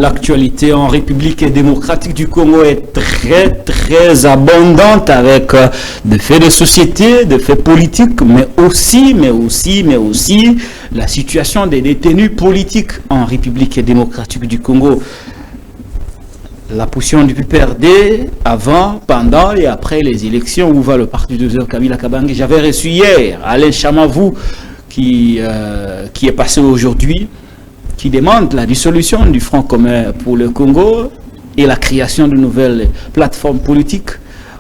l'actualité en République démocratique du Congo est très abondante avec des faits de société, des faits politiques, mais aussi la situation des détenus politiques en République démocratique du Congo. La position du PPRD avant, pendant et après les élections, où va le parti de Joseph Kabila Kabange. J'avais reçu hier Alain Chamavou qui est passé aujourd'hui, qui demande la dissolution du Front commun pour le Congo et la création de nouvelles plateformes politiques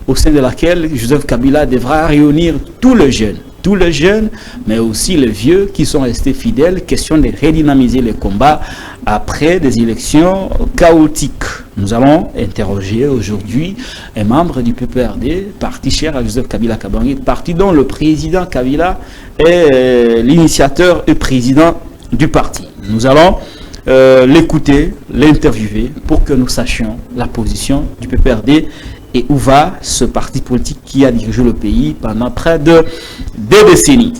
au sein de laquelle Joseph Kabila devra réunir tous les jeunes, mais aussi les vieux qui sont restés fidèles. Question de redynamiser les combats après des élections chaotiques. Nous allons interroger aujourd'hui un membre du PPRD, parti cher à Joseph Kabila Kabange, parti dont le président Kabila est l'initiateur et président du parti. Nous allons l'écouter, l'interviewer pour que nous sachions la position du PPRD et où va ce parti politique qui a dirigé le pays pendant près de 2 décennies.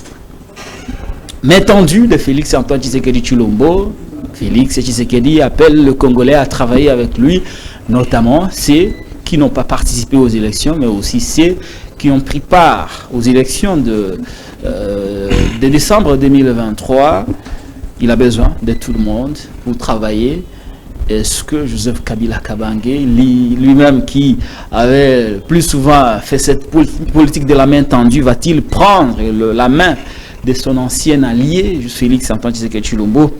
Main tendue de Félix Antoine Tshisekedi Tshilombo. Félix Tshisekedi appelle le Congolais à travailler avec lui, notamment ceux qui n'ont pas participé aux élections, mais aussi ceux qui ont pris part aux élections de décembre 2023. Il a besoin de tout le monde pour travailler. Est-ce que Joseph Kabila Kabange, lui-même qui avait plus souvent fait cette politique de la main tendue, va-t-il prendre la main de son ancien allié, Félix Antoine Tshisekedi Tshilombo?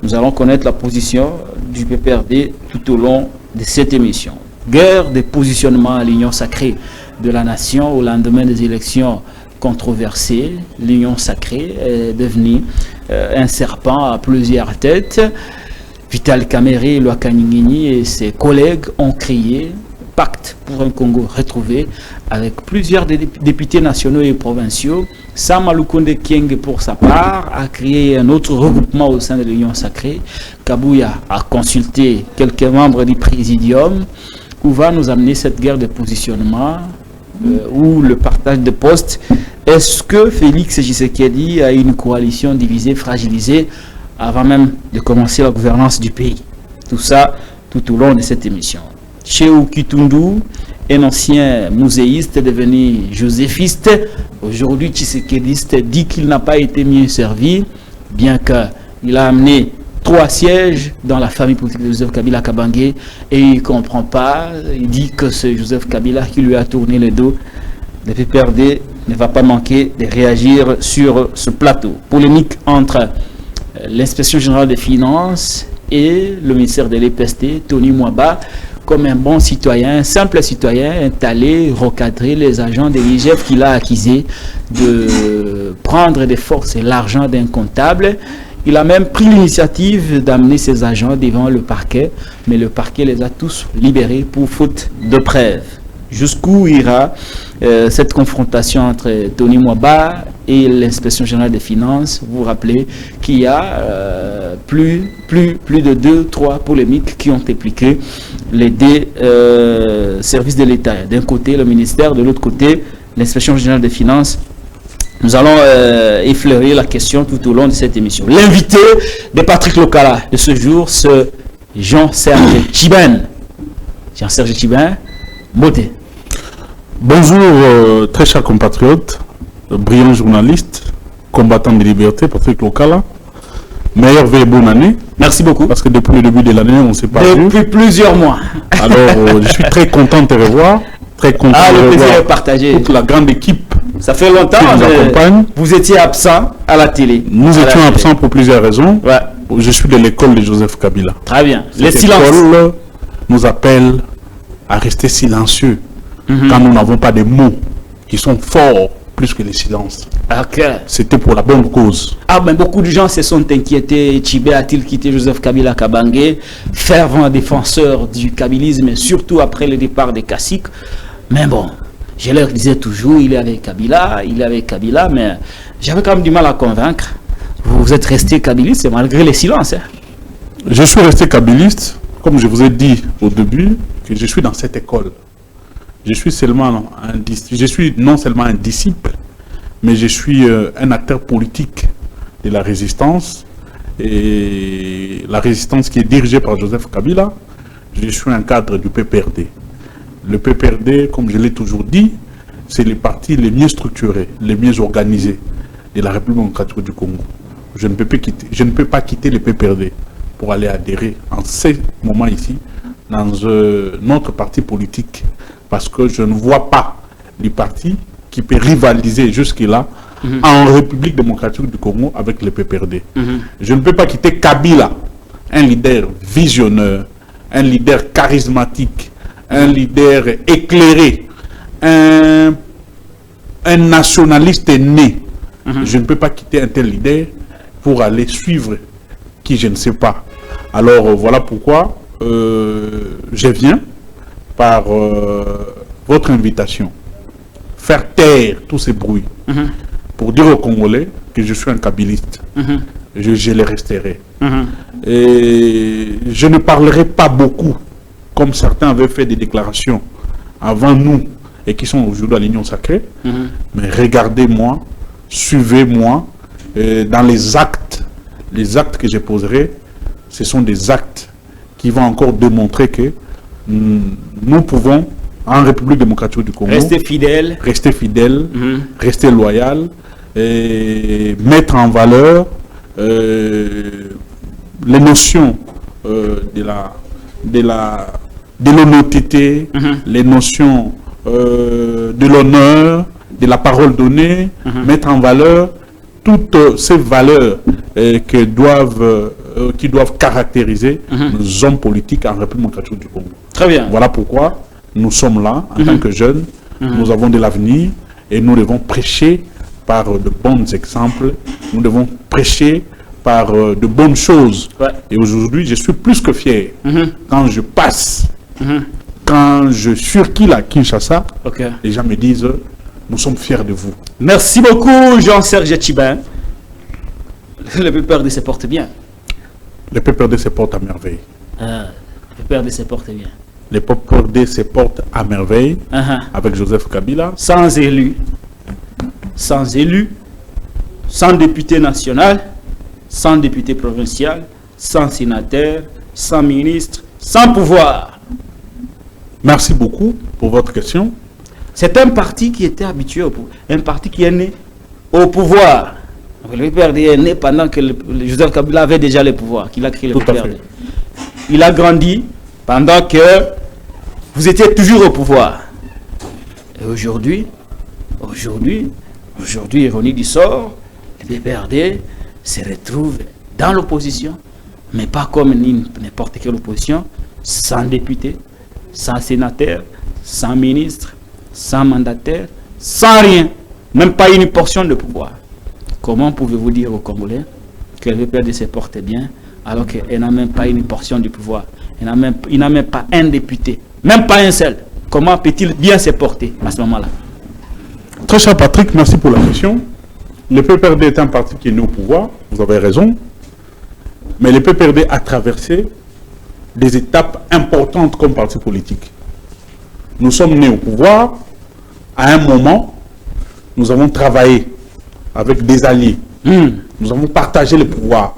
Nous allons connaître la position du PPRD tout au long de cette émission. Guerre de positionnement à l'Union sacrée de la nation au lendemain des élections controversées. L'Union sacrée est devenue un serpent à plusieurs têtes. Vital Kamerhe, Loa Kaningini et ses collègues ont créé Pacte pour un Congo retrouvé avec plusieurs députés nationaux et provinciaux. Sam Alukonde Kienge, pour sa part, a créé un autre regroupement au sein de l'Union sacrée. Kabouya a consulté quelques membres du Présidium. Où va nous amener cette guerre de positionnement ou le partage de postes? Est-ce que Félix Tshisekedi a une coalition divisée, fragilisée avant même de commencer la gouvernance du pays? Tout ça tout au long de cette émission. Chéou Kitundu, un ancien muséiste devenu joséphiste, aujourd'hui Tshisekediste, dit qu'il n'a pas été mieux servi, bien qu'il a amené 3 sièges dans la famille politique de Joseph Kabila Kabange et il ne comprend pas. Il dit que c'est Joseph Kabila qui lui a tourné le dos. Le PPRD ne va pas manquer de réagir sur ce plateau. Polémique entre l'inspection générale des finances et le ministère de l'EPST, Tony Mwaba, comme un bon citoyen, un simple citoyen, est allé recadrer les agents de l'IGF qu'il a accusé de prendre des forces et l'argent d'un comptable. Il a même pris l'initiative d'amener ses agents devant le parquet, mais le parquet les a tous libérés pour faute de preuves. Jusqu'où ira cette confrontation entre Tony Mwaba et l'inspection générale des finances? Vous vous rappelez qu'il y a plus de 2-3 polémiques qui ont impliqué les 2 services de l'État. D'un côté le ministère, de l'autre côté l'inspection générale des finances. Nous allons effleurer la question tout au long de cette émission. L'invité de Patrick Lokala de ce jour, c'est Jean-Serge Tchiben. Jean-Serge Tchiben, beauté. Bonjour, très chers compatriotes, brillant journaliste, combattant de liberté, Patrick Lokala. Meilleure vœux et bonne année. Merci beaucoup. Parce que depuis le début de l'année, on ne s'est pas vu. Depuis plusieurs mois. Alors, je suis très content de te revoir. Très content de le plaisir revoir est partagé. toute la grande équipe. Ça fait longtemps qui nous accompagne. Vous étiez absent à la télé. Nous étions absents pour plusieurs raisons. Ouais. Je suis de l'école de Joseph Kabila. Très bien. Les silences nous appellent à rester silencieux quand nous n'avons pas de mots qui sont forts plus que les silences. Okay. C'était pour la bonne cause. Ah ben beaucoup de gens se sont inquiétés. Tchibé a-t-il quitté Joseph Kabila Kabange, fervent défenseur du kabylisme, surtout après le départ des Kassik. Mais bon, je leur disais toujours, il est avec Kabila, mais j'avais quand même du mal à convaincre. Vous êtes resté kabyliste malgré les silences. Hein? Je suis resté kabyliste, comme je vous ai dit au début, que je suis dans cette école. Je suis non seulement un disciple, mais je suis un acteur politique de la résistance et la résistance qui est dirigée par Joseph Kabila, je suis un cadre du PPRD. Le PPRD, comme je l'ai toujours dit, c'est les partis les mieux structurés, les mieux organisés de la République démocratique du Congo. Je ne peux pas quitter le PPRD pour aller adhérer en ce moment ici dans notre parti politique, parce que je ne vois pas les partis qui peut rivaliser jusque-là en République démocratique du Congo avec le PPRD. Je ne peux pas quitter Kabila, un leader visionnaire, un leader charismatique, un leader éclairé, un nationaliste né. Je ne peux pas quitter un tel leader pour aller suivre qui je ne sais pas. Alors voilà pourquoi je viens par votre invitation faire taire tous ces bruits pour dire aux Congolais que je suis un kabiliste. Je les resterai. Et je ne parlerai pas beaucoup, comme certains avaient fait des déclarations avant nous et qui sont aujourd'hui à l'Union Sacrée. Mais regardez-moi, suivez-moi dans les actes que je poserai. Ce sont des actes qui vont encore démontrer que nous pouvons, en République démocratique du Congo, rester fidèle, rester loyal, et mettre en valeur les notions de l'honnêteté, les notions de l'honneur, de la parole donnée, mettre en valeur toutes ces valeurs qui doivent caractériser nos hommes politiques en République démocratique du Congo. Très bien. Voilà pourquoi nous sommes là en tant que jeunes. Nous avons de l'avenir et nous devons prêcher par de bons exemples. Nous devons prêcher par de bonnes choses. Et aujourd'hui, je suis plus que fier. Quand je passe, quand je circule à Kinshasa, les gens me disent, nous sommes fiers de vous. Merci beaucoup, Jean-Serge Tchibin. Le PPRD se porte bien. Le PPRD se porte à merveille. Le PPRD se porte bien. Le PPRD se porte à merveille avec Joseph Kabila. Sans élu, sans député national, sans député provincial, sans sénateur, sans ministre, sans pouvoir. Merci beaucoup pour votre question. C'est un parti qui était habitué au pouvoir, un parti qui est né au pouvoir. Le PPRD est né pendant que Joseph Kabila avait déjà le pouvoir, qu'il a créé le PPRD. Il a grandi pendant que vous étiez toujours au pouvoir. Et aujourd'hui, ironie du sort, le PPRD se retrouve dans l'opposition, mais pas comme n'importe quelle opposition, sans député, sans sénateur, sans ministre, sans mandataire, sans rien, même pas une portion de pouvoir. Comment pouvez-vous dire aux Congolais que le PPRD se porte bien alors qu'il n'a même pas une portion du pouvoir? Il n'a même pas un député, même pas un seul. Comment peut-il bien se porter à ce moment-là? Très cher Patrick, merci pour la question. Le PPRD est un parti qui est né au pouvoir, vous avez raison. Mais le PPRD a traversé des étapes importantes comme parti politique. Nous sommes nés au pouvoir. À un moment, nous avons travaillé avec des alliés. Nous avons partagé le pouvoir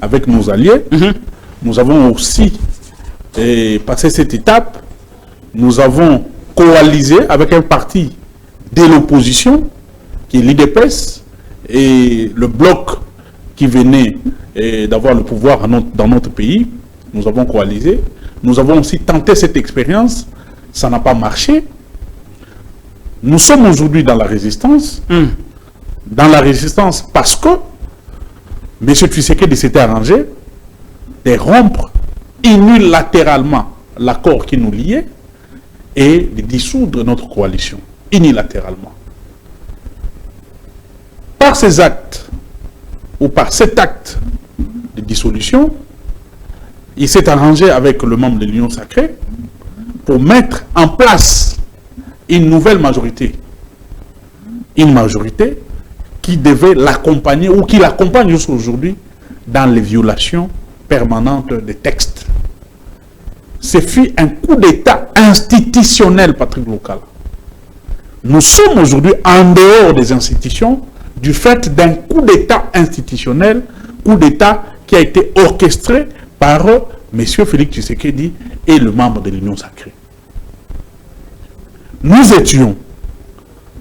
avec nos alliés. Nous avons aussi passé cette étape. Nous avons coalisé avec un parti de l'opposition, qui est l'IDPS, et le bloc qui venait d'avoir le pouvoir dans notre pays. Nous avons coalisé. Nous avons aussi tenté cette expérience. Ça n'a pas marché. Nous sommes aujourd'hui dans la résistance. Dans la résistance parce que M. Tshisekedi s'était arrangé de rompre unilatéralement l'accord qui nous liait et de dissoudre notre coalition unilatéralement. Par ces actes ou par cet acte de dissolution, il s'est arrangé avec le membre de l'Union Sacrée pour mettre en place une nouvelle majorité. Une majorité qui devait l'accompagner ou qui l'accompagne jusqu'à aujourd'hui dans les violations permanentes des textes. Ce fut un coup d'État institutionnel, Patrick Local. Nous sommes aujourd'hui en dehors des institutions du fait d'un coup d'État institutionnel coup d'État qui a été orchestré par M. Félix Tshisekedi et le membre de l'Union sacrée. Nous étions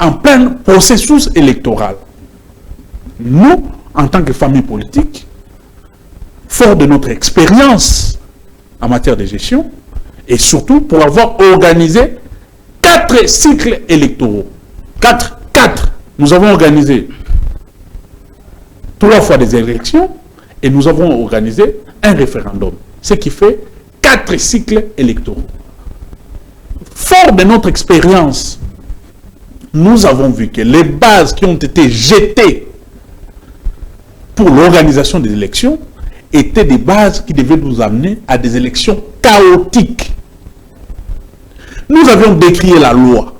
en plein processus électoral. Nous, en tant que famille politique, fort de notre expérience en matière de gestion, et surtout pour avoir organisé 4 cycles électoraux. 4. Nous avons organisé 3 fois des élections et nous avons organisé un référendum. Ce qui fait 4 cycles électoraux. Fort de notre expérience, nous avons vu que les bases qui ont été jetées pour l'organisation des élections étaient des bases qui devaient nous amener à des élections chaotiques. Nous avions décrié la loi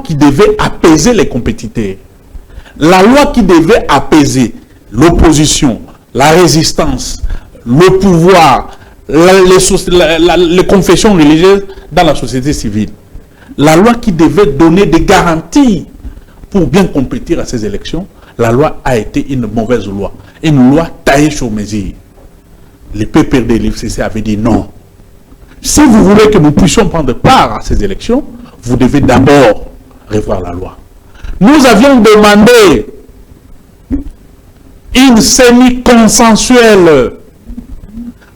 qui devait apaiser les compétiteurs, la loi qui devait apaiser l'opposition, la résistance, le pouvoir, les confessions religieuses dans la société civile. La loi qui devait donner des garanties pour bien compétir à ces élections, la loi a été une mauvaise loi, une loi taillée sur mesure. Les PPRD et l'FCC avaient dit non. Si vous voulez que nous puissions prendre part à ces élections, vous devez d'abord revoir la loi. Nous avions demandé une semi-consensuelle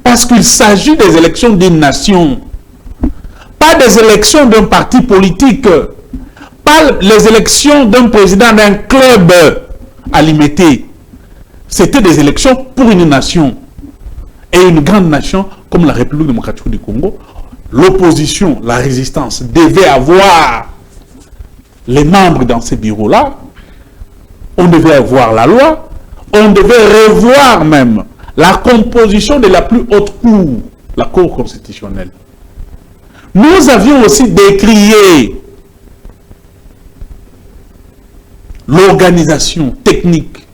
parce qu'il s'agit des élections d'une nation, pas des élections d'un parti politique, pas les élections d'un président d'un club à limiter. C'était des élections pour une nation. Et une grande nation comme la République démocratique du Congo, l'opposition, la résistance devait avoir les membres dans ces bureaux-là. On devait avoir la loi. On devait revoir même la composition de la plus haute cour, la Cour constitutionnelle. Nous avions aussi décrié l'organisation technique.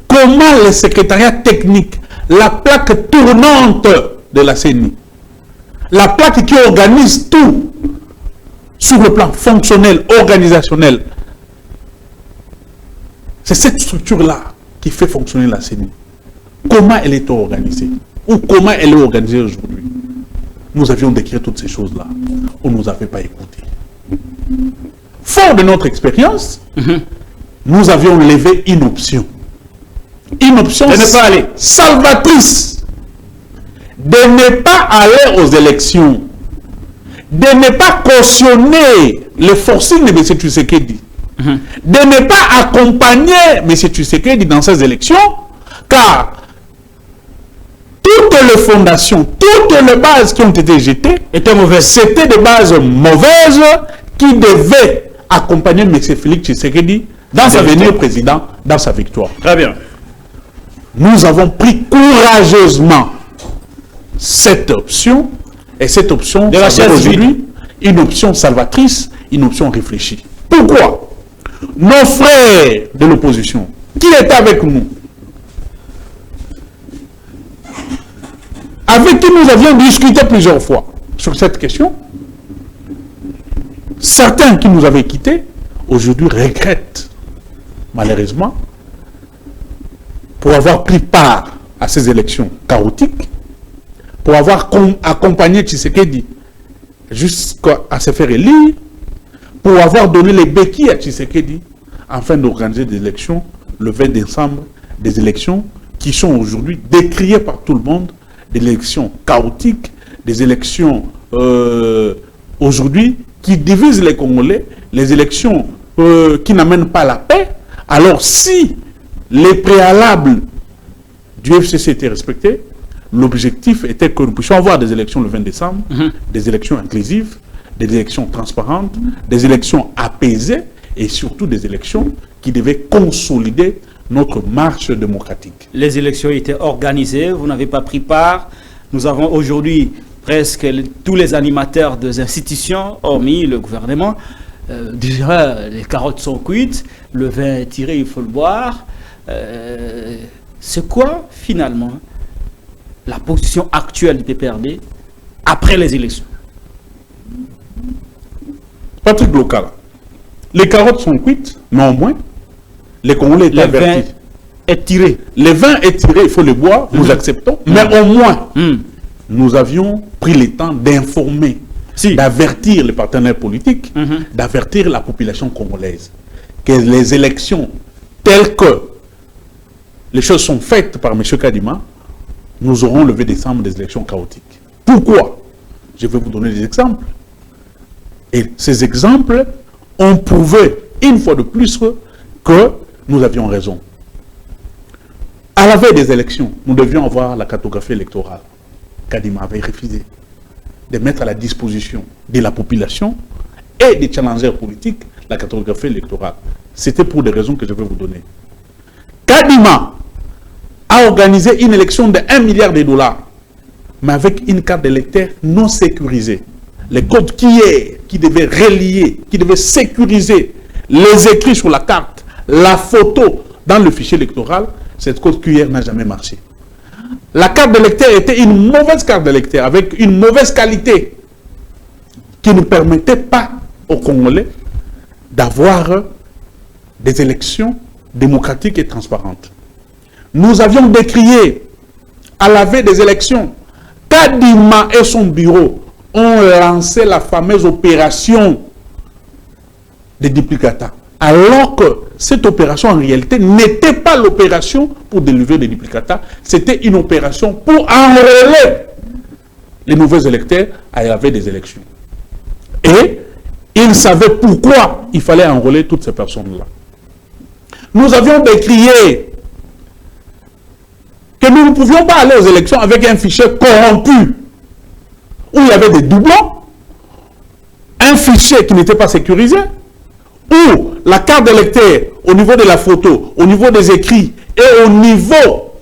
Comment le secrétariat technique, la plaque tournante de la CENI, la plaque qui organise tout sur le plan fonctionnel, organisationnel, c'est cette structure-là qui fait fonctionner la CENI. Comment elle est organisée? Ou comment elle est organisée aujourd'hui? Nous avions décrit toutes ces choses-là. On ne nous avait pas écoutés. Fort de notre expérience, nous avions levé une option. Une option salvatrice de ne pas aller aux élections, de ne pas cautionner le forcing de M. Tshisekedi, de ne pas accompagner M. Tshisekedi dans ces élections, car toutes les fondations, toutes les bases qui ont été jetées étaient mauvaises. C'était des bases mauvaises qui devaient accompagner M. Félix Tshisekedi dans sa venue au président, dans sa victoire. Très bien. Nous avons pris courageusement cette option, et cette option de la chaise aujourd'hui une option salvatrice, une option réfléchie. Pourquoi? Nos frères de l'opposition, qui étaient avec nous, avec qui nous avions discuté plusieurs fois sur cette question, certains qui nous avaient quittés, aujourd'hui regrettent, malheureusement, pour avoir pris part à ces élections chaotiques, pour avoir accompagné Tshisekedi jusqu'à se faire élire, pour avoir donné les béquilles à Tshisekedi, afin d'organiser des élections le 20 décembre, des élections qui sont aujourd'hui décriées par tout le monde, des élections chaotiques, des élections aujourd'hui qui divisent les Congolais, les élections qui n'amènent pas la paix. Alors si les préalables du FCC étaient respectés, l'objectif était que nous puissions avoir des élections le 20 décembre, des élections inclusives, des élections transparentes, des élections apaisées et surtout des élections qui devaient consolider notre marche démocratique. Les élections étaient organisées, vous n'avez pas pris part. Nous avons aujourd'hui presque tous les animateurs des institutions, hormis le gouvernement. Déjà, les carottes sont cuites, le vin est tiré, il faut le boire. C'est quoi, finalement, la position actuelle du PPRD après les élections? Patrick Local, les carottes sont cuites, néanmoins, les Congolais étaient avertis. est tiré. Le vin est tiré, il faut le boire, nous acceptons, mais au moins, nous avions pris le temps d'informer, d'avertir les partenaires politiques, d'avertir la population congolaise que les élections telles que les choses sont faites par M. Kadima, nous aurons le 20 décembre des élections chaotiques. Pourquoi? Je vais vous donner des exemples. Et ces exemples ont prouvé une fois de plus que nous avions raison. À la veille des élections, nous devions avoir la cartographie électorale. Kadima avait refusé de mettre à la disposition de la population et des challengers politiques la cartographie électorale. C'était pour des raisons que je vais vous donner. Kadima a organisé une élection de 1 milliard de dollars, mais avec une carte d'électeur non sécurisée. Les codes qui devaient relier, qui devaient sécuriser les écrits sur la carte, la photo dans le fichier électoral, cette code QR n'a jamais marché. La carte d'électeur était une mauvaise carte d'électeur avec une mauvaise qualité qui ne permettait pas aux Congolais d'avoir des élections démocratiques et transparentes. Nous avions décrié à la veille des élections, Kadima et son bureau ont lancé la fameuse opération de duplicata. Alors que cette opération en réalité n'était pas l'opération pour délivrer des duplicata, c'était une opération pour enrôler les nouveaux électeurs à la veille des élections. Et ils savaient pourquoi il fallait enrôler toutes ces personnes-là. Nous avions décrié que nous ne pouvions pas aller aux élections avec un fichier corrompu, où il y avait des doublons, un fichier qui n'était pas sécurisé, où la carte d'électeur, au niveau de la photo, au niveau des écrits et au niveau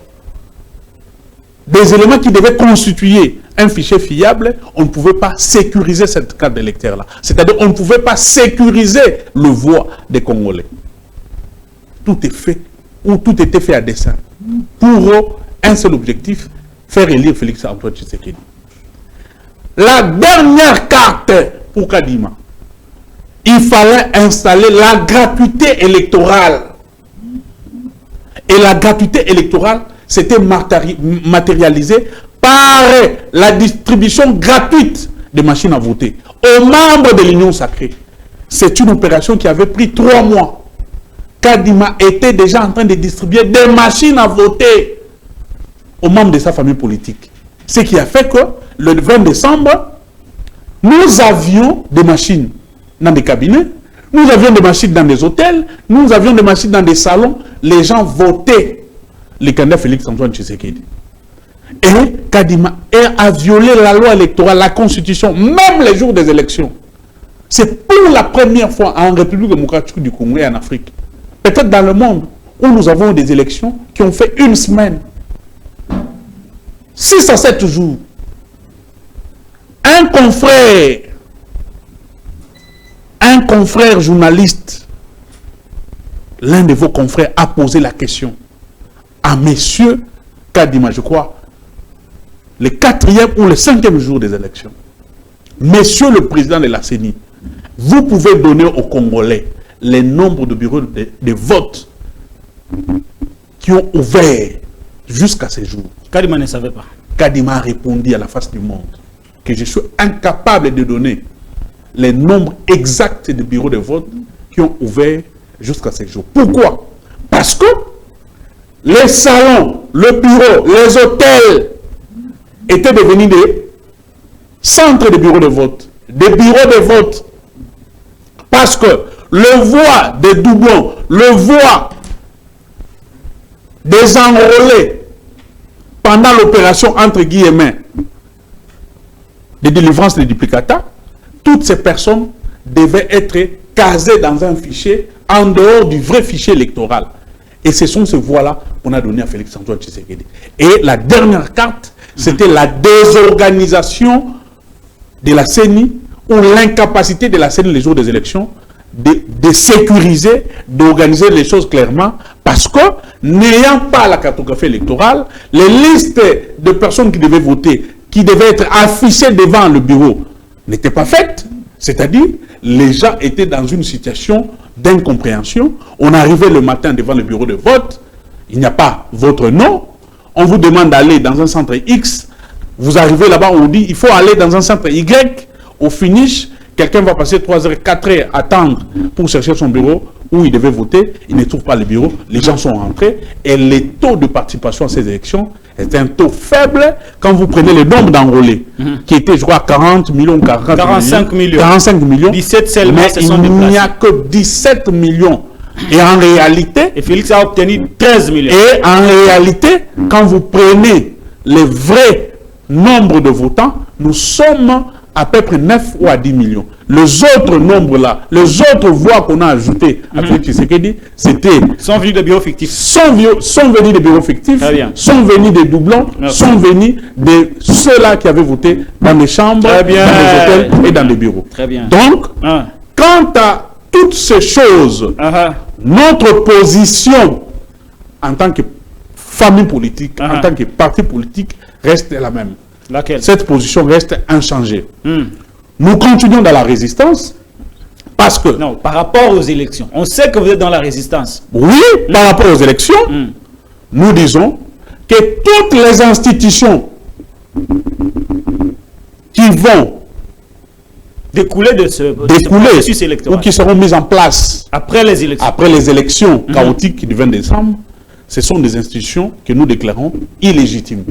des éléments qui devaient constituer un fichier fiable, on ne pouvait pas sécuriser cette carte d'électeur-là. C'est-à-dire qu'on ne pouvait pas sécuriser le voix des Congolais. Tout est fait, ou tout était fait à dessein, pour un seul objectif, faire élire Félix Antoine Tshisekedi. La dernière carte pour Kadima, il fallait installer la gratuité électorale. Et la gratuité électorale, c'était matérialisé par la distribution gratuite des machines à voter aux membres de l'Union sacrée. C'est une opération qui avait pris 3 mois. Kadima était déjà en train de distribuer des machines à voter aux membres de sa famille politique. Ce qui a fait que le 20 décembre, nous avions des machines dans des cabinets, nous avions des machines dans des hôtels, nous avions des machines dans des salons. Les gens votaient le candidat Félix Antoine Tshisekedi. Et Kadima a violé la loi électorale, la constitution, même les jours des élections. C'est pour la première fois en République démocratique du Congo et en Afrique, peut-être dans le monde, où nous avons des élections qui ont fait 1 semaine. 6 à 7 jours. Un confrère journaliste, l'un de vos confrères a posé la question à monsieur Kadima, je crois, le 4e ou le 5e jour des élections. Monsieur le président de la CENI, vous pouvez donner aux Congolais les nombres de bureaux de vote qui ont ouvert jusqu'à ce jour. Kadima ne savait pas. Kadima a répondu à la face du monde que je suis incapable de donner les nombres exacts de bureaux de vote qui ont ouvert jusqu'à ce jour. Pourquoi? Parce que les salons, le bureau, les hôtels étaient devenus des centres de bureaux de vote, des bureaux de vote. Parce que le voix des doublons, le voix des enrôlés pendant l'opération entre guillemets de délivrance des duplicata, toutes ces personnes devaient être casées dans un fichier en dehors du vrai fichier électoral. Et ce sont ces voix-là qu'on a donné à Félix Antoine Tshisekedi. Et la dernière carte, c'était la désorganisation de la CENI ou l'incapacité de la CENI les jours des élections de sécuriser, d'organiser les choses clairement, parce que n'ayant pas la cartographie électorale, les listes de personnes qui devaient voter, qui devaient être affichées devant le bureau, n'étaient pas faites. C'est-à-dire, les gens étaient dans une situation d'incompréhension. On arrivait le matin devant le bureau de vote, il n'y a pas votre nom, on vous demande d'aller dans un centre X, vous arrivez là-bas, on vous dit, il faut aller dans un centre Y, au finish, quelqu'un va passer 3 heures, 4 heures, attendre pour chercher son bureau où il devait voter, il ne trouve pas le bureau, les gens sont rentrés, et les taux de participation à ces élections est un taux faible quand vous prenez le nombre d'enrôlés, qui était, je crois, 40 millions, 45 millions. 45 millions. 17 seulement mais se sont il n'y a déplacés. que 17 millions. Et en réalité, Et Félix a obtenu 13 millions. et en réalité, quand vous prenez les vrais nombres de votants, nous sommes à peu près 9 ou à 10 millions. Les autres nombres là, les autres voix qu'on a ajoutées à Félix Tshisekedi, c'était Sont venus de bureaux fictifs. sont venus des bureaux fictifs, Très bien. sont venus des doublons, Merci. sont venus de ceux-là qui avaient voté dans les chambres, Très bien. dans les hôtels et dans les bureaux. Très bien. Donc, Ah. quant à toutes ces choses, Ah. notre position en tant que famille politique, Ah. en tant que parti politique, reste la même. Laquelle? Cette position reste inchangée. Hmm. Nous continuons dans la résistance parce que, Non, par rapport aux élections. On sait que vous êtes dans la résistance. oui, par rapport aux élections, Hmm. nous disons que toutes les institutions qui vont Découler de ce découler processus ou électoral. qui seront mises en place Après les élections. après les élections chaotiques du 20 décembre, ce sont des institutions que nous déclarons illégitimes,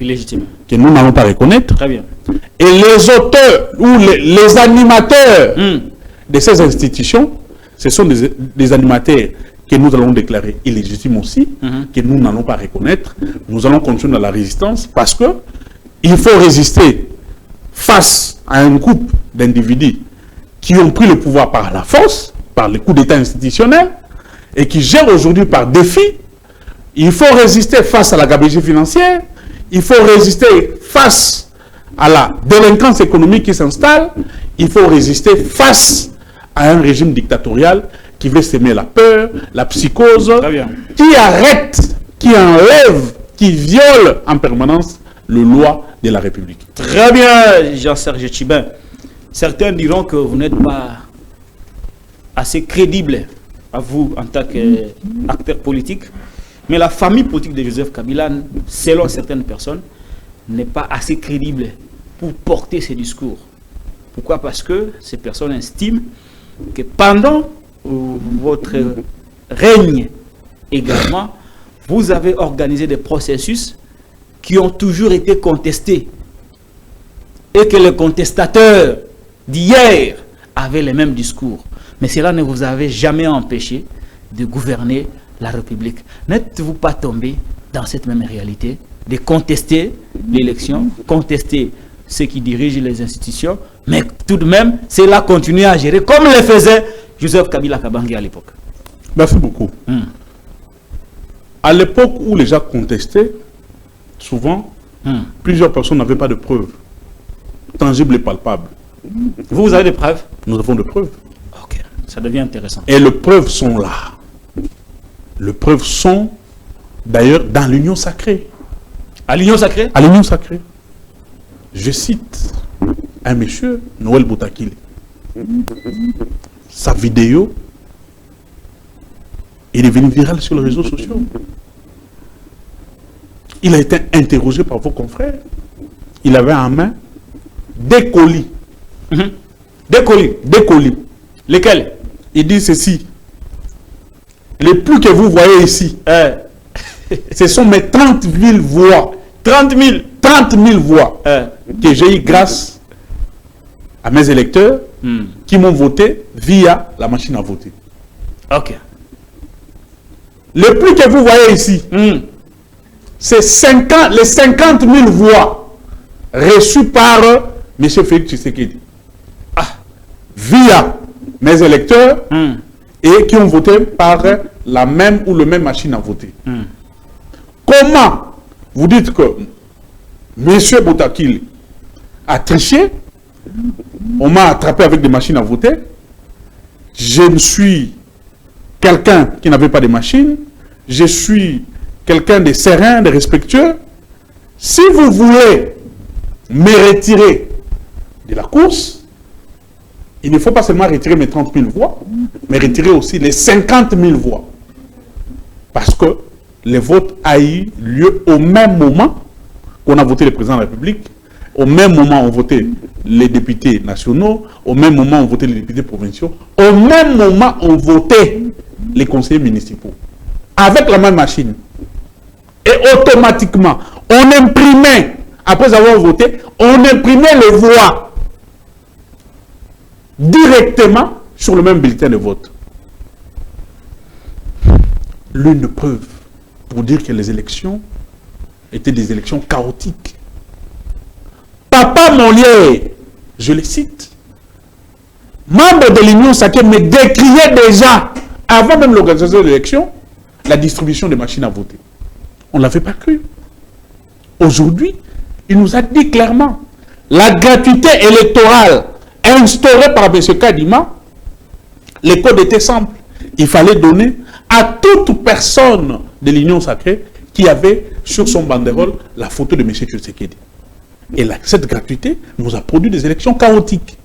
Illégitime. que nous n'allons pas reconnaître. Très bien. Et les auteurs ou les animateurs Hmm. de ces institutions, ce sont des animateurs que nous allons déclarer illégitimes aussi, que nous n'allons pas reconnaître. Nous allons continuer dans la résistance parce que il faut résister face à un groupe d'individus qui ont pris le pouvoir par la force, par les coups d'État institutionnels, et qui gèrent aujourd'hui par défi. Il faut résister face à la gabegie financière, il faut résister face à la délinquance économique qui s'installe, il faut résister face à un régime dictatorial qui veut semer la peur, la psychose, Très bien. qui arrête, qui enlève, qui viole en permanence les lois de la République. Très bien, Jean-Serge Tchibin. Certains diront que vous n'êtes pas assez crédible, à vous, en tant qu'acteur politique. Mais la famille politique de Joseph Kabila, selon certaines personnes, n'est pas assez crédible pour porter ces discours. Pourquoi? Parce que ces personnes estiment que pendant votre règne également, vous avez organisé des processus qui ont toujours été contestés et que les contestateurs d'hier avaient les mêmes discours. Mais cela ne vous avait jamais empêché de gouverner la République. N'êtes-vous pas tombé dans cette même réalité de contester l'élection, contester ceux qui dirigent les institutions, mais tout de même, cela continue à gérer comme le faisait Joseph Kabila Kabange à l'époque. Merci beaucoup. À l'époque où les gens contestaient, souvent, plusieurs personnes n'avaient pas de preuves tangibles et palpables. Vous avez des preuves? Nous avons des preuves. Ok, ça devient intéressant. Et les preuves sont là. Les preuves sont d'ailleurs dans l'union sacrée. À l'Union sacrée? À l'union sacrée. Je cite un monsieur, Noël Boutakile. Sa vidéo est devenue virale sur les réseaux sociaux. Il a été interrogé par vos confrères. Il avait en main des colis. Des colis. Des colis. Lesquels? Il dit ceci. Les plus que vous voyez ici, ce sont mes 30 000 voix. 30 000. 30 000 voix que j'ai eu grâce à mes électeurs qui m'ont voté via la machine à voter. Ok. Le plus que vous voyez ici, c'est les 50 000 voix reçues par M. Félix Tshisekedi. Via mes électeurs et qui ont voté par la même ou le même machine à voter. Comment vous dites que M. Boutakile a triché? On m'a attrapé avec des machines à voter. Je ne suis quelqu'un qui n'avait pas de machine. Je suis quelqu'un de serein, de respectueux. Si vous voulez me retirer de la course, il ne faut pas seulement retirer mes 30 000 voix, mais retirer aussi les 50 000 voix. Parce que le vote a eu lieu au même moment qu'on a voté le président de la République, au même moment on votait les députés nationaux, au même moment on votait les députés provinciaux, au même moment on votait les conseillers municipaux, avec la même machine. Et automatiquement, on imprimait, après avoir voté, on imprimait les voix directement sur le même bulletin de vote. L'une preuve pour dire que les élections étaient des élections chaotiques. Papa Molière, je le cite, membre de l'Union sacrée, me décriait déjà, avant même l'organisation de l'élection, la distribution des machines à voter. On ne l'avait pas cru. Aujourd'hui, il nous a dit clairement, la gratuité électorale instaurée par M. Kadima, les codes étaient simples. Il fallait donner à toute personne de l'Union sacrée qui avait sur son banderole la photo de M. Tshisekedi. Et là, cette gratuité nous a produit des élections chaotiques.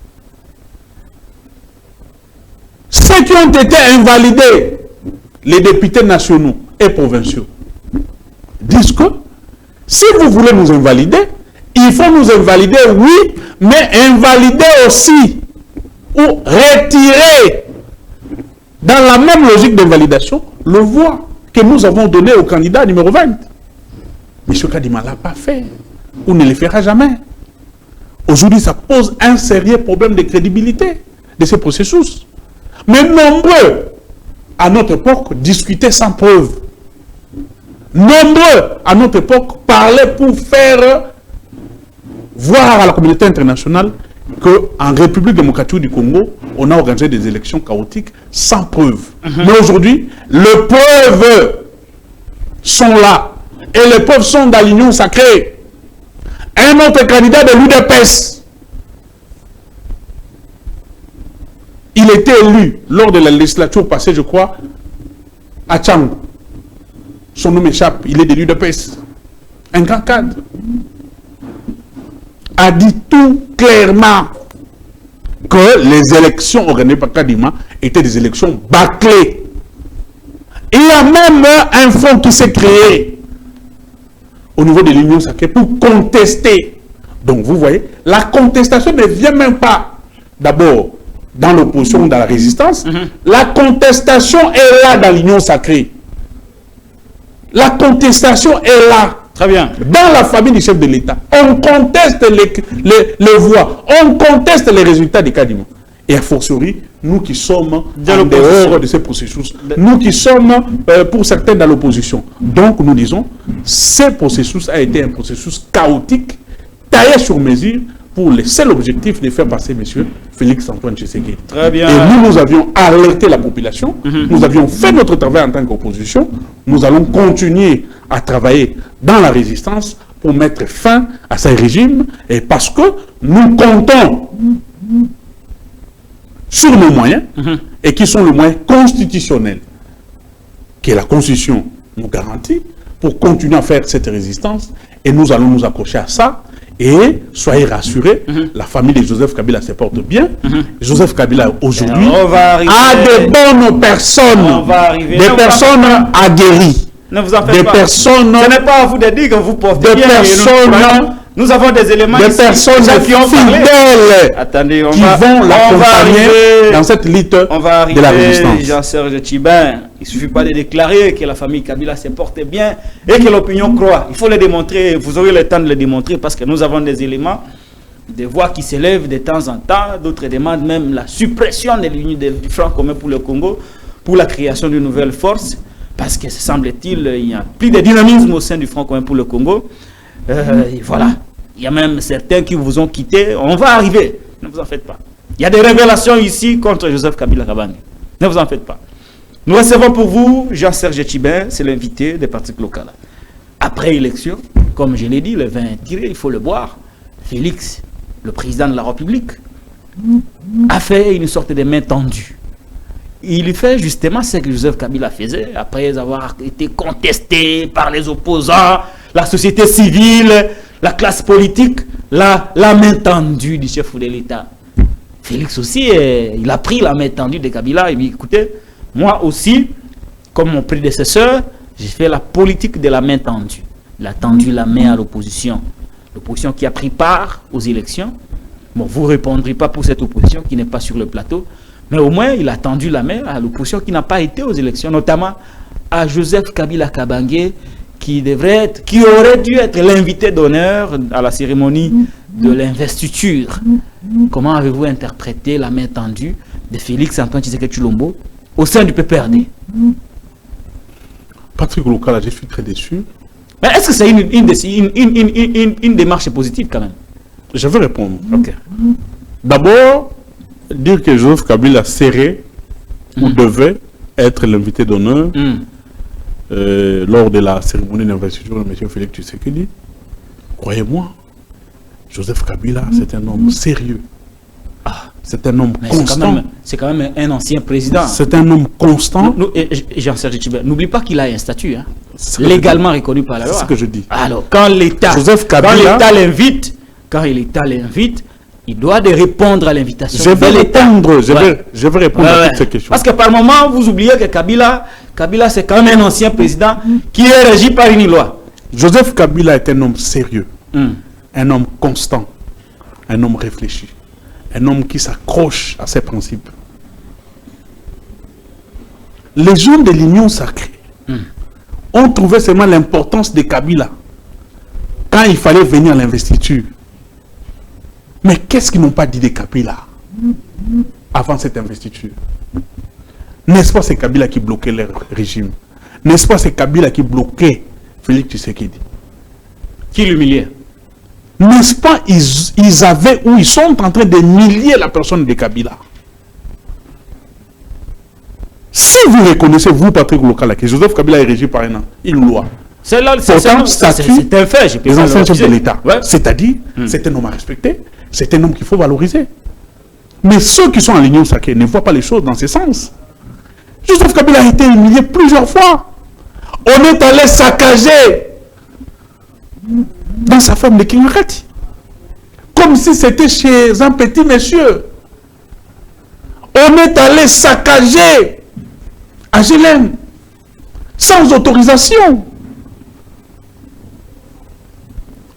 Ceux qui ont été invalidés, les députés nationaux et provinciaux, disent que si vous voulez nous invalider, il faut nous invalider, oui, mais invalider aussi ou retirer dans la même logique d'invalidation le voix que nous avons donné au candidat numéro 20. M. Kadima ne l'a pas fait ou ne le fera jamais. Aujourd'hui, ça pose un sérieux problème de crédibilité de ce processus. Mais nombreux, à notre époque, discutaient sans preuve. Nombreux, à notre époque, parlaient pour faire voir à la communauté internationale qu'en République démocratique du Congo, on a organisé des élections chaotiques sans preuve. Mais aujourd'hui, les preuves sont là. Et les preuves sont dans l'Union sacrée. Un autre candidat de l'UDPS, il était élu lors de la législature passée, je crois, à Tchang. Son nom m'échappe, il est de l'UDPS. Un grand cadre. A dit tout clairement que les élections organisées par Kadima étaient des élections bâclées. Il y a même un fonds qui s'est créé au niveau de l'Union sacrée pour contester. Donc vous voyez, la contestation ne vient même pas d'abord dans l'opposition ou dans la résistance. La contestation est là dans l'Union sacrée. La contestation est là. Très bien. Dans la famille du chef de l'État, on conteste les voix, on conteste les résultats des Kadima. Et a fortiori, nous qui sommes en dehors de ce processus, nous qui sommes pour certains dans l'opposition. Donc nous disons, ce processus a été un processus chaotique, taillé sur mesure, pour le seul objectif de faire passer M. Félix-Antoine Tshisekedi. Très bien. Et nous avions alerté la population, nous avions fait notre travail en tant qu'opposition, nous allons continuer à travailler dans la résistance pour mettre fin à ce régime, et parce que nous comptons sur nos moyens, et qui sont les moyens constitutionnels que la Constitution nous garantit, pour continuer à faire cette résistance, et nous allons nous accrocher à ça. Et soyez rassurés, la famille de Joseph Kabila se porte bien. Joseph Kabila aujourd'hui a de bonnes personnes, des personnes aguerries. Ne vous en faites des pas. Personnes, ce n'est pas à vous de dire que vous portez bien. Nous avons des éléments des ici, personnes qui ont fidèles. Attendez, qui vont l'accompagner dans cette lutte de la résistance. Jean-Serge Tchibin, il ne suffit pas de déclarer que la famille Kabila se porte bien et que l'opinion croit. Il faut le démontrer, vous aurez le temps de le démontrer parce que nous avons des éléments, des voix qui s'élèvent de temps en temps. D'autres demandent même la suppression de l'Union du Front commun pour le Congo, pour la création d'une nouvelle force, parce que semble-t-il, il y a plus de dynamisme au sein du Front commun pour le Congo. Et voilà. Il y a même certains qui vous ont quitté. On va arriver. Ne vous en faites pas. Il y a des révélations ici contre Joseph Kabila Kabange. Ne vous en faites pas. Nous recevons pour vous Jean-Serge Tchibin, c'est l'invité des partis locaux. Après élection, comme je l'ai dit, le vin tiré, il faut le boire. Félix, le président de la République, a fait une sorte de main tendue. Il fait justement ce que Joseph Kabila faisait après avoir été contesté par les opposants, la société civile, la classe politique, la main tendue du chef de l'État. Félix aussi, il a pris la main tendue de Kabila et dit, écoutez, moi aussi, comme mon prédécesseur, J'ai fait la politique de la main tendue. Il a tendu la main à l'opposition. L'opposition qui a pris part aux élections. Bon, vous ne répondrez pas pour cette opposition qui n'est pas sur le plateau. Mais au moins, il a tendu la main à l'opposition qui n'a pas été aux élections, notamment à Joseph Kabila Kabange, qui aurait dû être l'invité d'honneur à la cérémonie de l'investiture. Comment avez-vous interprété la main tendue de Félix Antoine Tshisekedi Tshilombo au sein du PPRD? Patrick Lokala, je suis très déçu. Mais est-ce que c'est une démarche positive quand même? Je vais répondre. Ok. D'abord, dire que Joseph Kabila serait ou devait être l'invité d'honneur lors de la cérémonie d'investiture de M. Félix Tshisekedi, croyez-moi, Joseph Kabila, c'est un homme sérieux. C'est un homme constant. C'est quand même un ancien président. C'est un homme constant. Jean-Serge Tchibert, n'oublie pas qu'il a un statut, hein, légalement reconnu par la loi. C'est ce que je dis. Alors, quand l'État l'invite, il doit répondre à l'invitation. Je vais répondre, je vais répondre à toutes ces questions. Parce que par moment, vous oubliez que Kabila c'est quand même un ancien président qui est régi par une loi. Joseph Kabila est un homme sérieux, un homme constant, un homme réfléchi, un homme qui s'accroche à ses principes. Les gens de l'Union sacrée ont trouvé seulement l'importance de Kabila quand il fallait venir à l'investiture. Mais qu'est-ce qu'ils n'ont pas dit de Kabila avant cette investiture? N'est-ce pas c'est Kabila qui bloquait leur régime? N'est-ce pas c'est Kabila qui bloquait Félix Tshisekedi? Qui l'humiliait? N'est-ce pas ils avaient ou ils sont en train d'humilier la personne de Kabila? Si vous reconnaissez, vous, Patrick Lokala, que Joseph Kabila est régi par une loi, c'est un fait. Les anciens chefs de l'État. Ouais. C'est-à-dire, c'est un homme à respecter, c'est un homme qu'il faut valoriser. Mais ceux qui sont en l'Union sacrée ne voient pas les choses dans ce sens. Joseph Kabila a été humilié plusieurs fois. On est allé saccager dans sa femme de Kingarakati. Comme si c'était chez un petit monsieur. On est allé saccager à Gélène sans autorisation.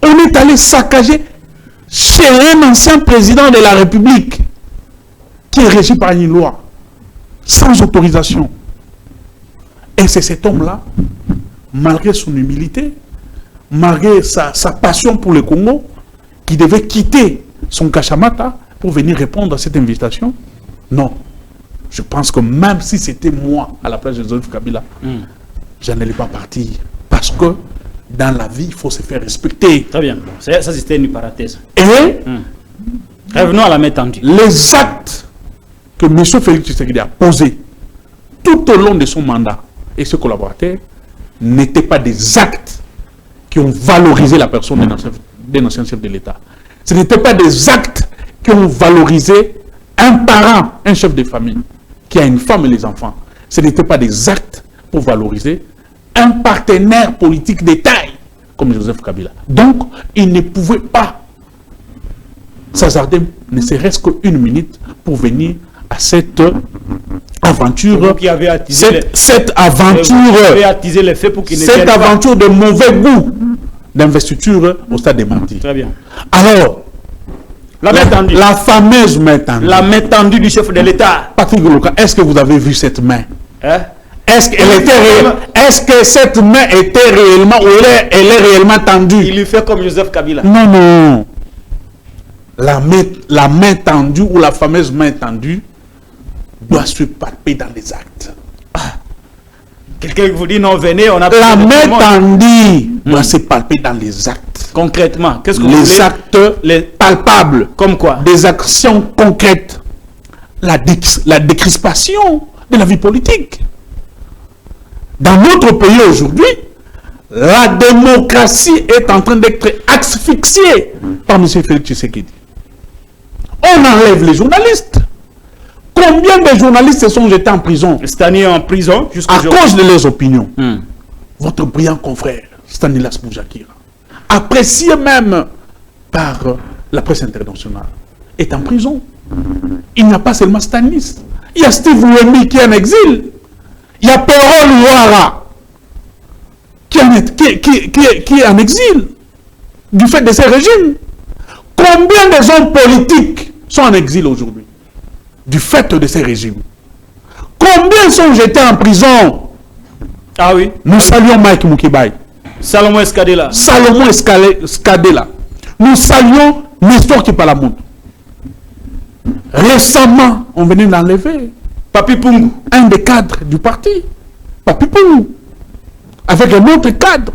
On est allé saccager chez un ancien président de la République qui est régi par une loi sans autorisation. Et c'est cet homme-là, malgré son humilité, malgré sa passion pour le Congo, qui devait quitter son Kachamata pour venir répondre à cette invitation. Non. Je pense que même si c'était moi à la place de Joseph Kabila, je n'allais pas partir. Parce que dans la vie, il faut se faire respecter. Très bien. Ça, c'était une parenthèse. Et revenons à la main tendue. Les actes que M. Félix Tshisekedi a posés tout au long de son mandat et ses collaborateurs n'étaient pas des actes qui ont valorisé la personne d'un ancien chef de l'État. Ce n'étaient pas des actes qui ont valorisé un parent, un chef de famille, qui a une femme et les enfants. Ce n'étaient pas des actes pour valoriser un partenaire politique de taille comme Joseph Kabila. Donc, il ne pouvait pas s'hasarder ne serait-ce qu'une minute pour venir à cette aventure, cette aventure de mauvais goût d'investiture au stade des martyrs. Très bien. Alors, la fameuse main tendue. La main tendue du chef de l'État. Patrick Goloka, est-ce que vous avez vu cette main? Est-ce que cette main était réellement, ou elle est réellement tendue? Il lui fait comme Joseph Kabila. Non, non. La main tendue ou la fameuse main tendue doit se palper dans les actes. Quelqu'un vous dit non, venez, on a... La main tendue doit se palper dans les actes. Concrètement, qu'est-ce que les actes palpables. Comme quoi? Des actions concrètes. La décrispation de la vie politique. Dans notre pays aujourd'hui, la démocratie est en train d'être asphyxiée par M. Félix Tshisekedi. On enlève les journalistes. Combien de journalistes se sont jetés en prison? Stani en prison à cause de leurs opinions. Votre brillant confrère, Stanislas Boujakira, apprécié même par la presse internationale, est en prison. Il n'y a pas seulement Stanis. Il y a Steve Wemby qui est en exil. Il y a Perol Ouara qui est en exil du fait de ces régimes. Combien de hommes politiques sont en exil aujourd'hui du fait de ces régimes? Combien sont jetés en prison? Ah oui. Nous saluons Mike Mukibai. Salomon Escadela. Salomon Escadela. Nous saluons Nestor Kipalamoun. Récemment, on venait d'enlever Papi Pungu, un des cadres du parti. Papi Pungu. Avec un autre cadre.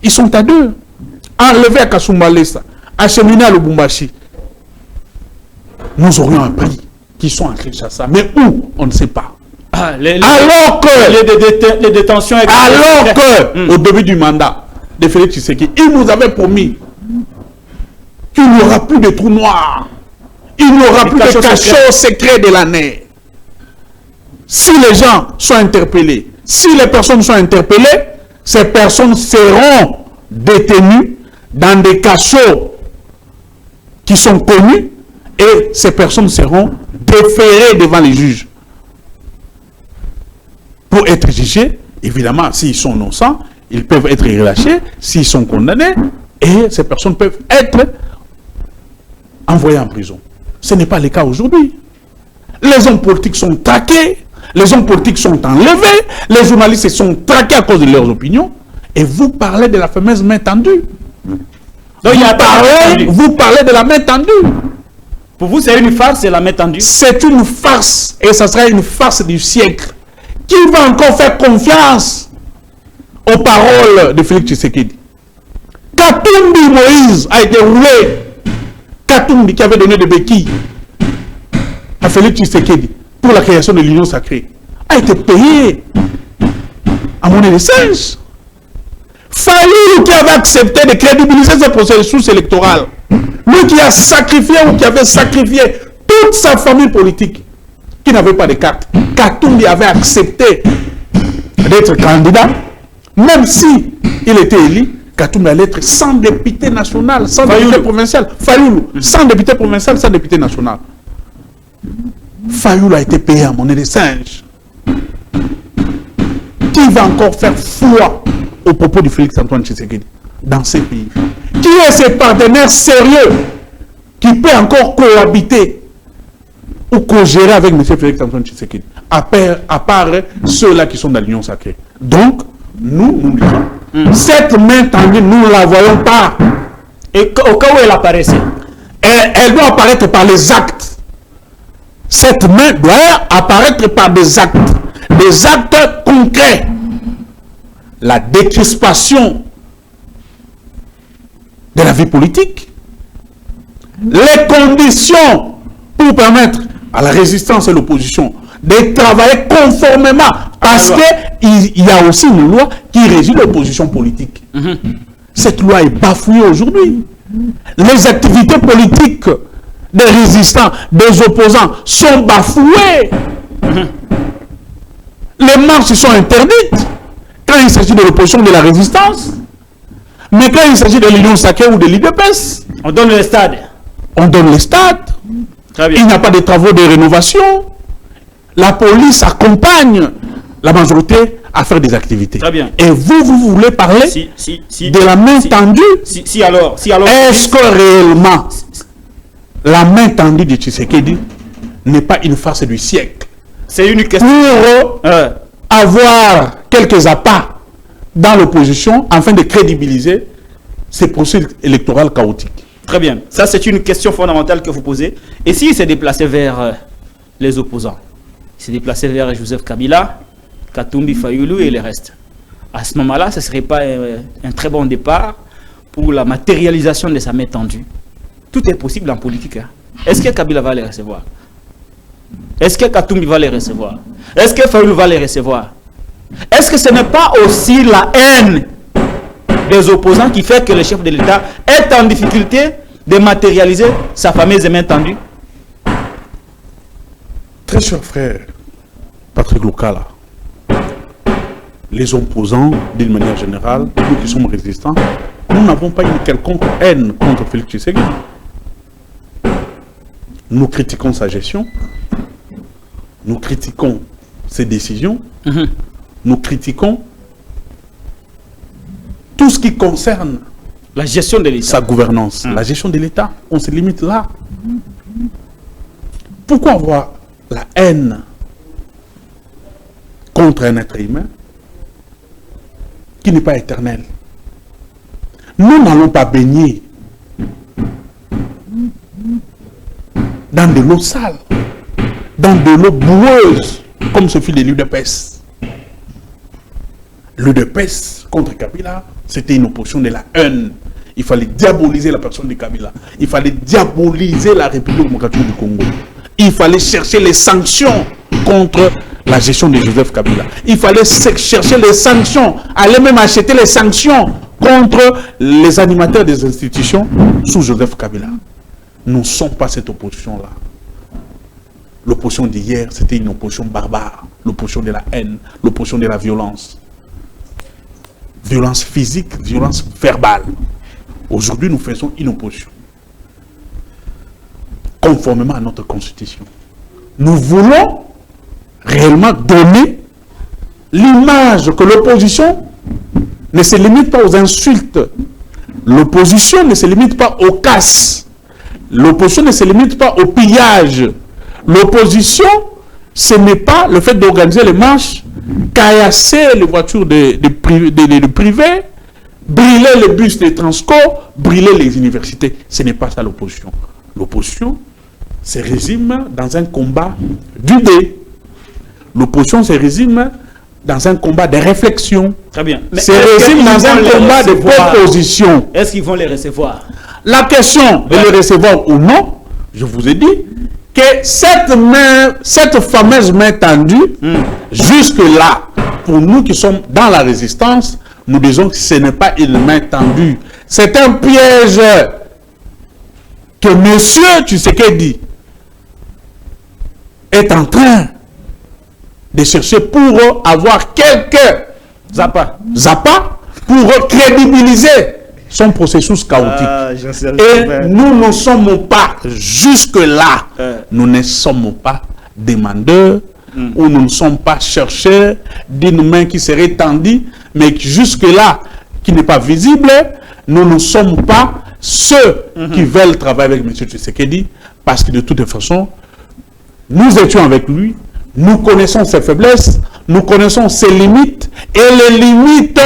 Ils sont à deux. Enlevés à Kasumbalesa. Acheminés à Lubumbashi. Nous aurions appris qu'ils sont en Kinshasa. Mais où? On ne sait pas. Ah, alors que les détentions... Alors que, au début du mandat de Félix Tshisekedi, il nous avait promis qu'il n'y aura plus de trous noirs. Il n'y aura plus de cachots secrets de l'année. Si les gens sont interpellés, si les personnes sont interpellées, ces personnes seront détenues dans des cachots qui sont connus et ces personnes seront déférées devant les juges pour être jugés. Évidemment, s'ils sont innocents, ils peuvent être relâchés. S'ils sont condamnés, et ces personnes peuvent être envoyées en prison. Ce n'est pas le cas aujourd'hui. Les hommes politiques sont traqués, les hommes politiques sont enlevés, les journalistes sont traqués à cause de leurs opinions, et vous parlez de la fameuse main tendue. Donc, vous parlez de la main tendue. Pour vous, c'est une farce, c'est la main tendue? C'est une farce, et ça sera une farce du siècle. Qui va encore faire confiance aux paroles de Félix Tshisekedi? Katumbi Moïse a été roulé. Katumbi qui avait donné des béquilles à Félix Tshisekedi pour la création de l'Union sacrée a été payé à monnaie de singe. Fayulu qui avait accepté de crédibiliser ce processus électoral, lui qui a sacrifié ou qui avait sacrifié toute sa famille politique, qui n'avait pas de carte. Katumbi avait accepté d'être candidat, même si il était élu. Katumbi allait être sans député national, sans député provincial. Fayulu, sans député provincial, sans député national. Fayulu a été payé à monnaie de singe. Qui va encore faire foi au propos de Félix Antoine Tshisekedi dans ces pays? Qui est ce partenaire sérieux qui peut encore cohabiter ou co-gérer avec M. Félix Antoine Tshisekedi, à part ceux-là qui sont dans l'Union sacrée? Donc, nous disons, cette main tendue, nous ne la voyons pas. Et au cas où elle apparaissait, elle doit apparaître par les actes. Cette main doit apparaître par des actes concrets. La décrispation de la vie politique, les conditions pour permettre à la résistance et l'opposition de travailler conformément, parce qu'il y a aussi une loi qui régit l'opposition politique. Cette loi est bafouée aujourd'hui. Les activités politiques des résistants, des opposants sont bafouées. Les marches sont interdites quand il s'agit de l'opposition de la résistance. Mais quand il s'agit de l'Union sacrée ou de l'IDPS, on donne les stades. On donne les stades. Très bien. Il n'y a pas de travaux de rénovation. La police accompagne la majorité à faire des activités. Très bien. Et vous voulez parler de la main tendue? Alors, est-ce que réellement la main tendue de Tshisekedi n'est pas une farce du siècle? C'est une question. Pour avoir quelques appâts dans l'opposition afin de crédibiliser ces procédures électorales chaotiques. Très bien. Ça, c'est une question fondamentale que vous posez. Et s'il s'est déplacé vers les opposants, il s'est déplacé vers Joseph Kabila, Katumbi, Fayulu et les restes, à ce moment-là, ce ne serait pas un très bon départ pour la matérialisation de sa main tendue? Tout est possible en politique. Hein. Est-ce que Kabila va les recevoir? Est-ce que Katumbi va les recevoir? Est-ce que Fayulu va les recevoir? Est-ce que ce n'est pas aussi la haine des opposants qui fait que le chef de l'État est en difficulté de matérialiser sa fameuse main tendue? Très cher frère Patrick Lukala, les opposants, d'une manière générale, nous qui sommes résistants, nous n'avons pas une quelconque haine contre Félix Tshisekedi. Nous critiquons sa gestion, nous critiquons ses décisions, nous critiquons tout ce qui concerne la gestion de l'État, sa gouvernance, la gestion de l'État, on se limite là. Pourquoi avoir la haine contre un être humain qui n'est pas éternel? Nous n'allons pas baigner dans de l'eau sale, dans de l'eau boueuse, comme ce fut les l'UDPS. L'UDPS contre Kabila, c'était une opposition de la haine. Il fallait diaboliser la personne de Kabila. Il fallait diaboliser la République démocratique du Congo. Il fallait chercher les sanctions contre la gestion de Joseph Kabila. Il fallait chercher les sanctions, aller même acheter les sanctions contre les animateurs des institutions sous Joseph Kabila. Nous ne sommes pas cette opposition-là. L'opposition d'hier, c'était une opposition barbare, l'opposition de la haine, l'opposition de la violence. Violence physique, violence verbale. Aujourd'hui, nous faisons une opposition. Conformément à notre constitution. Nous voulons réellement donner l'image que l'opposition ne se limite pas aux insultes. L'opposition ne se limite pas aux casses. L'opposition ne se limite pas au pillage. L'opposition, ce n'est pas le fait d'organiser les marches, caillasser les voitures de privés, brûler les bus des transports, brûler les universités. Ce n'est pas ça l'opposition. L'opposition se résume dans un combat d'idées. L'opposition se résume dans un combat de réflexion. Très bien. Mais se résume dans un combat de proposition. Est-ce qu'ils vont les recevoir? La question de les recevoir ou non, je vous ai dit que cette fameuse main tendue, jusque-là, pour nous qui sommes dans la résistance, nous disons que ce n'est pas une main tendue. C'est un piège que monsieur Tshisekedi est en train de chercher pour avoir quelques Zappa pour crédibiliser son processus chaotique. Et nous ne sommes pas jusque-là. Nous ne sommes pas demandeurs ou nous ne sommes pas chercheurs d'une main qui serait tendue, mais jusque-là, qui n'est pas visible. Nous ne sommes pas ceux qui veulent travailler avec M. Tshisekedi, parce que de toute façon, nous étions avec lui, nous connaissons ses faiblesses, nous connaissons ses limites et les limites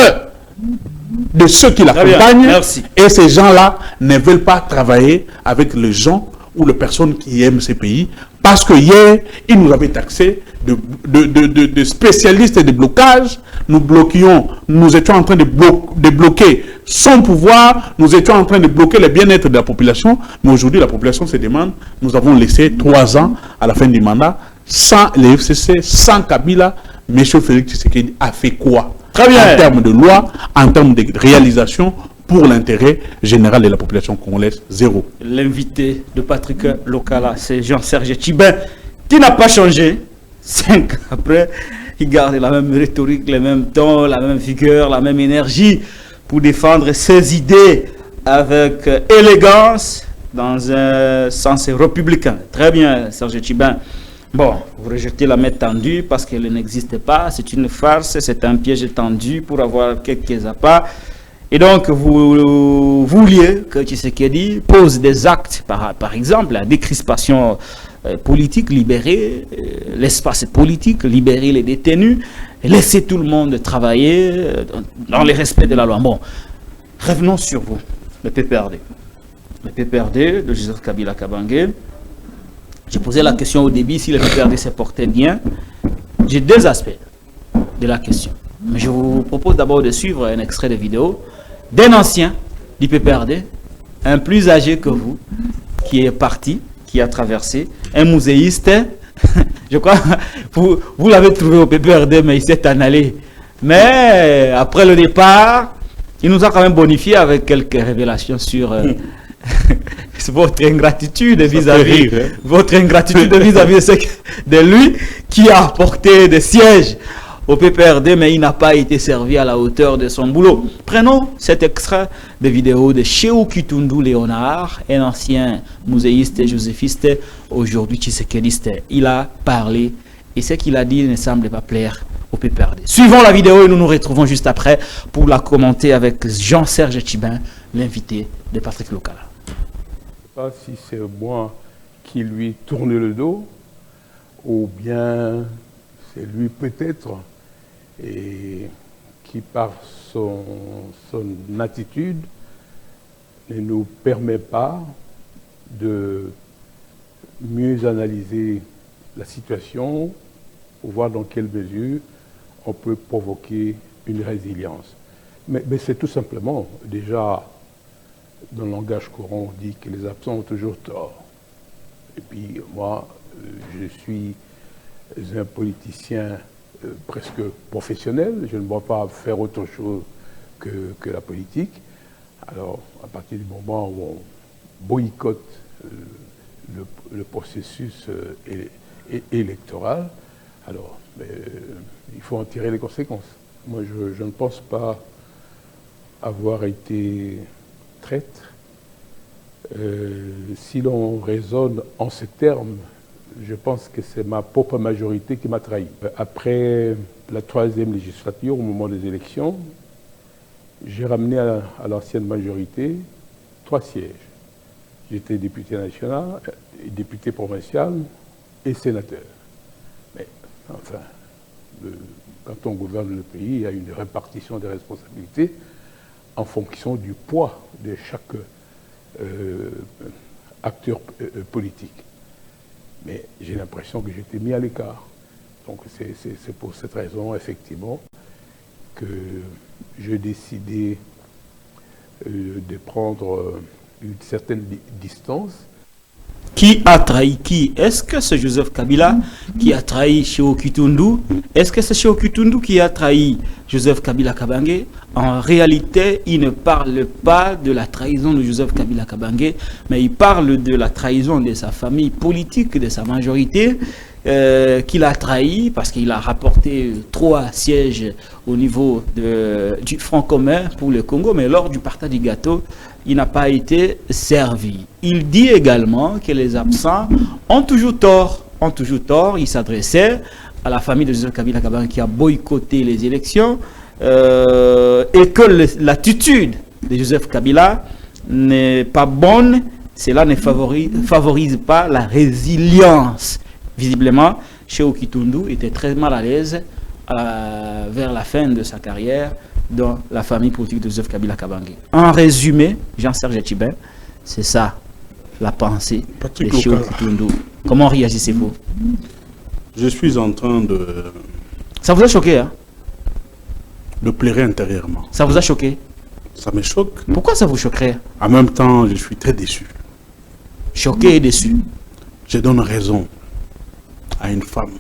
de ceux qui l'accompagnent. Et ces gens-là ne veulent pas travailler avec les gens ou les personnes qui aiment ces pays, parce que hier, ils nous avaient taxé de spécialistes et de blocage. Nous étions en train de bloquer son pouvoir, nous étions en train de bloquer le bien-être de la population, mais aujourd'hui la population se demande, nous avons laissé 3 ans à la fin du mandat, sans les FCC, sans Kabila, M. Félix Tshisekedi a fait quoi? Très bien. En termes de loi, en termes de réalisation, pour l'intérêt général de la population congolaise, zéro. L'invité de Patrick Lokala, c'est Jean-Serge Tchibin, qui n'a pas changé. 5 ans après, il garde la même rhétorique, le même ton, la même vigueur, la même énergie pour défendre ses idées avec élégance dans un sens républicain. Très bien, Serge Tchibin. Bon, vous rejetez la main tendue parce qu'elle n'existe pas. C'est une farce, c'est un piège tendu pour avoir quelques appâts. Et donc, vous vouliez que Tshisekedi pose des actes, par exemple, la décrispation politique, libérer l'espace politique, libérer les détenus, laisser tout le monde travailler dans le respect de la loi. Bon, revenons sur vous, le PPRD. Le PPRD de Joseph Kabila Kabange. J'ai posé la question au début si le PPRD se portait bien. J'ai 2 aspects de la question. Mais je vous propose d'abord de suivre un extrait de vidéo d'un ancien du PPRD, un plus âgé que vous, qui est parti, qui a traversé, un muséiste. Je crois, vous l'avez trouvé au PPRD, mais il s'est en allé. Mais après le départ, il nous a quand même bonifié avec quelques révélations sur votre ingratitude vis-à-vis de lui qui a apporté des sièges au PPRD, mais il n'a pas été servi à la hauteur de son boulot. Prenons cet extrait de vidéo de Chéou Kitundu Léonard, un ancien muséiste et joséphiste, aujourd'hui tshisekédiste. Il a parlé et ce qu'il a dit ne semble pas plaire au PPRD. Suivons la vidéo et nous nous retrouvons juste après pour la commenter avec Jean-Serge Tchibin, l'invité de Patrick Lokala. Je ne sais pas si c'est moi qui lui tourne le dos ou bien c'est lui peut-être et qui par son attitude ne nous permet pas de mieux analyser la situation pour voir dans quelle mesure on peut provoquer une résilience. Mais c'est tout simplement, déjà, dans le langage courant, on dit que les absents ont toujours tort. Et puis moi, je suis un politicien presque professionnel, je ne vois pas faire autre chose que la politique. Alors, à partir du moment où on boycotte le processus électoral, alors il faut en tirer les conséquences. Moi, je ne pense pas avoir été traître. Si l'on raisonne en ces termes, je pense que c'est ma propre majorité qui m'a trahi. Après la 3e législature, au moment des élections, j'ai ramené à l'ancienne majorité 3 sièges. J'étais député national, député provincial et sénateur. Mais enfin, quand on gouverne le pays, il y a une répartition des responsabilités en fonction du poids de chaque acteur politique. Mais j'ai l'impression que j'étais mis à l'écart. Donc c'est pour cette raison, effectivement, que j'ai décidé de prendre une certaine distance. Qui a trahi qui? Est-ce que c'est Joseph Kabila qui a trahi Cheo Kitundu? Est-ce que c'est Cheo Kitundu qui a trahi Joseph Kabila Kabange? En réalité, il ne parle pas de la trahison de Joseph Kabila Kabange, mais il parle de la trahison de sa famille politique, de sa majorité, qu'il a trahi parce qu'il a rapporté 3 sièges au niveau du Front commun pour le Congo, mais lors du partage du gâteau, il n'a pas été servi. Il dit également que les absents ont toujours tort. Il s'adressait à la famille de Joseph Kabila Kabange qui a boycotté les élections et que l'attitude de Joseph Kabila n'est pas bonne. Cela ne favorise pas la résilience. Visiblement, Cheo Kitundu était très mal à l'aise vers la fin de sa carrière dans la famille politique de Joseph Kabila Kabange. En résumé, Jean-Serge Tchibin, c'est ça la pensée de Cheo Kitundu. Comment réagissez-vous? Je suis en train de... Ça vous a choqué, hein? De pleurer intérieurement. Ça vous a choqué? Ça me choque. Pourquoi ça vous choquerait? En même temps, je suis très déçu. Choqué et déçu. Je donne raison à une femme.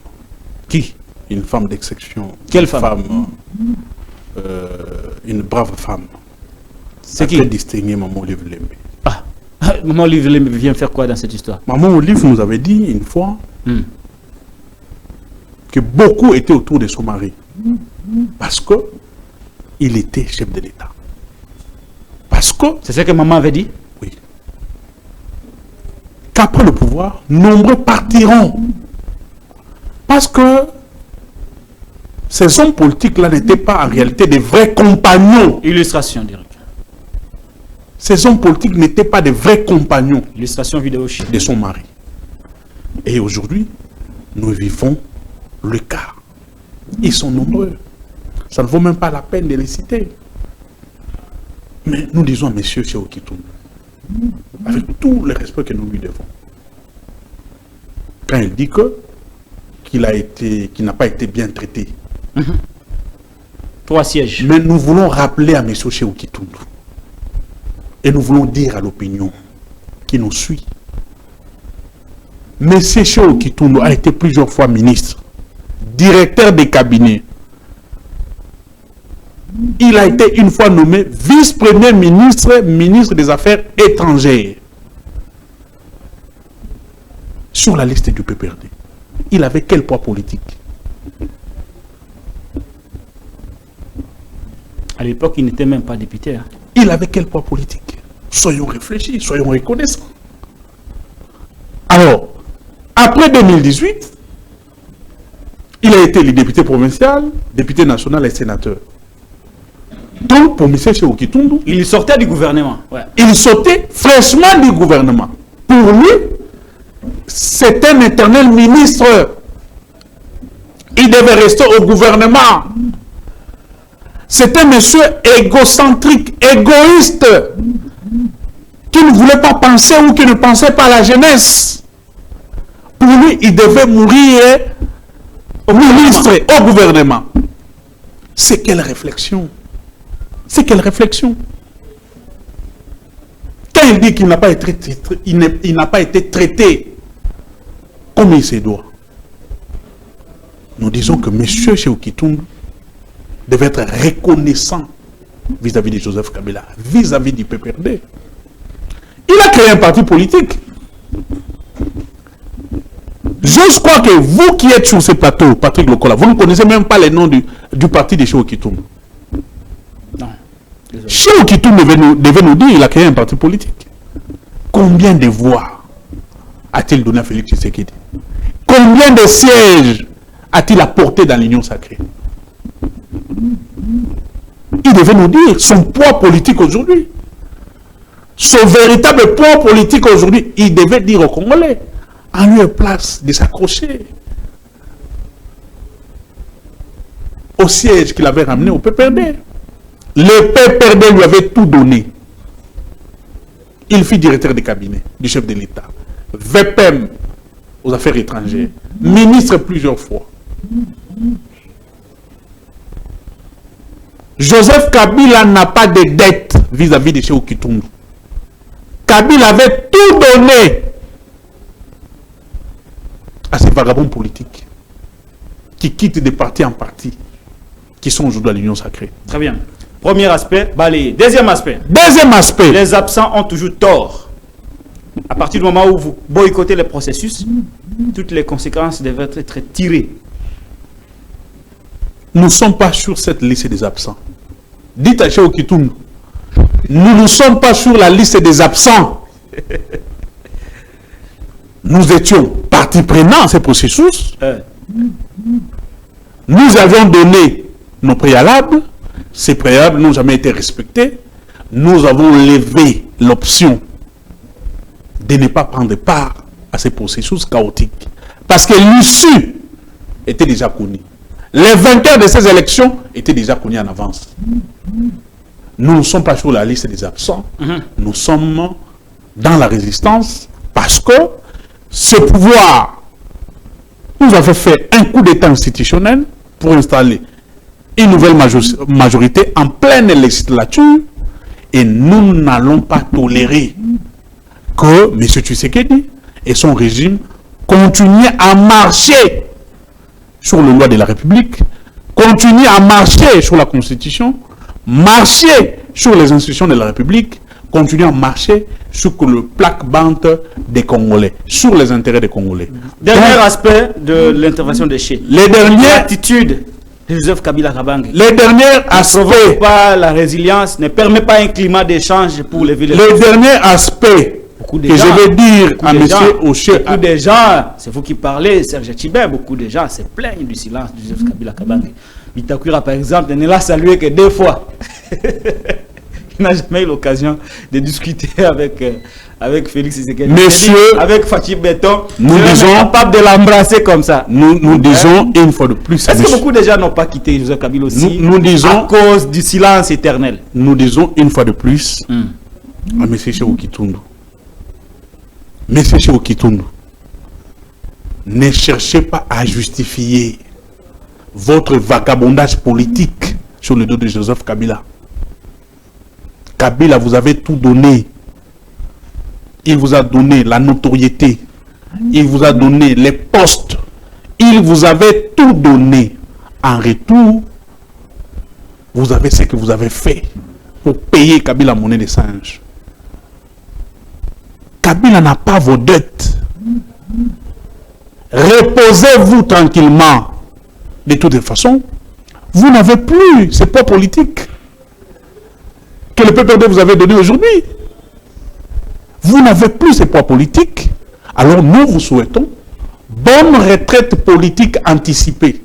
Qui? Une femme d'exception. Quelle femme? Une brave femme. C'est qui? Très distinguée, Maman Olive Lembe. Ah, Maman Olive Lembe vient faire quoi dans cette histoire? Maman Olive nous avait dit une fois que beaucoup étaient autour de son mari. Parce que il était chef de l'État. Parce que... C'est ce que maman avait dit? Oui. Qu'après le pouvoir, nombreux partiront. Parce que ces hommes politiques-là n'étaient pas en réalité des vrais compagnons. Illustration directe. Ces hommes politiques n'étaient pas des vrais compagnons. Illustration vidéo de son mari. Et aujourd'hui, nous vivons le cas. Ils sont nombreux. Ça ne vaut même pas la peine de les citer. Mais nous disons à M. Cheo Kitundu, avec tout le respect que nous lui devons, quand il dit qu'il n'a pas été bien traité. 3 sièges. Mais nous voulons rappeler à M. Cheo Kitundu, et nous voulons dire à l'opinion qui nous suit, M. Cheo Kitundu a été plusieurs fois ministre, directeur des cabinets. Il a été une fois nommé vice-premier ministre, ministre des Affaires étrangères. Sur la liste du PPRD. Il avait quel poids politique? À l'époque, il n'était même pas député. Hein. Il avait quel poids politique? Soyons réfléchis, soyons reconnaissants. Alors, après 2018, Il a été le député provincial, député national et sénateur. Donc, pour M. Cheikhou Kitundu, il sortait du gouvernement. Ouais. Il sortait fraîchement du gouvernement. Pour lui, c'est un éternel ministre. Il devait rester au gouvernement. C'est un monsieur égocentrique, égoïste, qui ne voulait pas penser ou qui ne pensait pas à la jeunesse. Pour lui, il devait mourir au ministre, au gouvernement. C'est quelle réflexion? C'est quelle réflexion? Quand il dit qu'il n'a pas été traité, il n'a pas été traité comme il se doit, nous disons que M. Cheikhou Kitundu devait être reconnaissant vis-à-vis de Joseph Kabila, vis-à-vis du PPRD. Il a créé un parti politique. Je crois que vous qui êtes sur ce plateau, Patrick Lokola, vous ne connaissez même pas les noms du parti de Cheikhou Kitundu. Cheikhou Kitundu devait nous dire qu'il a créé un parti politique. Combien de voix a-t-il donné à Félix Tshisekedi? Combien de sièges a-t-il apporté dans l'Union sacrée? Il devait nous dire son poids politique aujourd'hui. Son véritable poids politique aujourd'hui, il devait dire aux Congolais, en lieu et place de s'accrocher au siège qu'il avait ramené au PPRD. Le PPRD lui avait tout donné. Il fut directeur de cabinet du chef de l'État, VPM aux affaires étrangères, ministre plusieurs fois. Joseph Kabila n'a pas de dette vis-à-vis de Cheikhou Kitundu. Kabila avait tout donné à ces vagabonds politiques qui quittent de parti en parti, qui sont aujourd'hui à l'Union sacrée. Très bien. Premier aspect, balayé. Deuxième aspect. Deuxième aspect. Les absents ont toujours tort. À partir du moment où vous boycottez le processus, toutes les conséquences devraient être tirées. Nous ne sommes pas sur cette liste des absents. Dites à Cheikhou Kitundu, nous ne sommes pas sur la liste des absents. Nous étions partie prenante à ce processus. Nous avions donné nos préalables. Ces préalables n'ont jamais été respectés. Nous avons levé l'option de ne pas prendre part à ces processus chaotiques. Parce que l'issue était déjà connue. Les vainqueurs de ces élections étaient déjà connus en avance. Nous ne sommes pas sur la liste des absents. Nous sommes dans la résistance parce que ce pouvoir nous avait fait un coup d'État institutionnel pour installer une nouvelle majorité en pleine législature et nous n'allons pas tolérer que M. Tshisekedi et son régime continuent à marcher sur les lois de la République, continuent à marcher sur la Constitution, marcher sur les institutions de la République, continuer à marcher sur le plaque-band des Congolais, sur les intérêts des Congolais. Dernier aspect de l'intervention de Cheikh. L'attitude de Joseph Kabila Kabange. Les derniers aspects. Ne provoque pas la résilience, ne permet pas un climat d'échange pour les villes. Les derniers aspects que je vais dire à M. Oché. Beaucoup de gens, c'est vous qui parlez, Serge Tchibé, beaucoup de gens se plaignent du silence de Joseph Kabila Kabange. Bitakura, par exemple, ne l'a salué que 2 fois. Il n'a jamais eu l'occasion de discuter avec Félix Tshisekedi. Monsieur, avec Fachi Beton, nous disons capable de l'embrasser comme ça. Nous disons une fois de plus. Est-ce que beaucoup de gens n'ont pas quitté Joseph Kabila aussi nous disons, à cause du silence éternel? Nous disons une fois de plus à M. Cheikhou Kitundu. M. Cheikhou Kitundu, ne cherchez pas à justifier votre vagabondage politique sur le dos de Joseph Kabila. Kabila, vous avez tout donné. Il vous a donné la notoriété. Il vous a donné les postes. Il vous avait tout donné. En retour, vous avez ce que vous avez fait pour payer Kabila monnaie de singe. Kabila n'a pas vos dettes. Reposez-vous tranquillement. De toute façon, vous n'avez plus ce poids politique que le PPRD vous avait donné aujourd'hui. Vous n'avez plus ce poids politique. Alors nous vous souhaitons bonne retraite politique anticipée.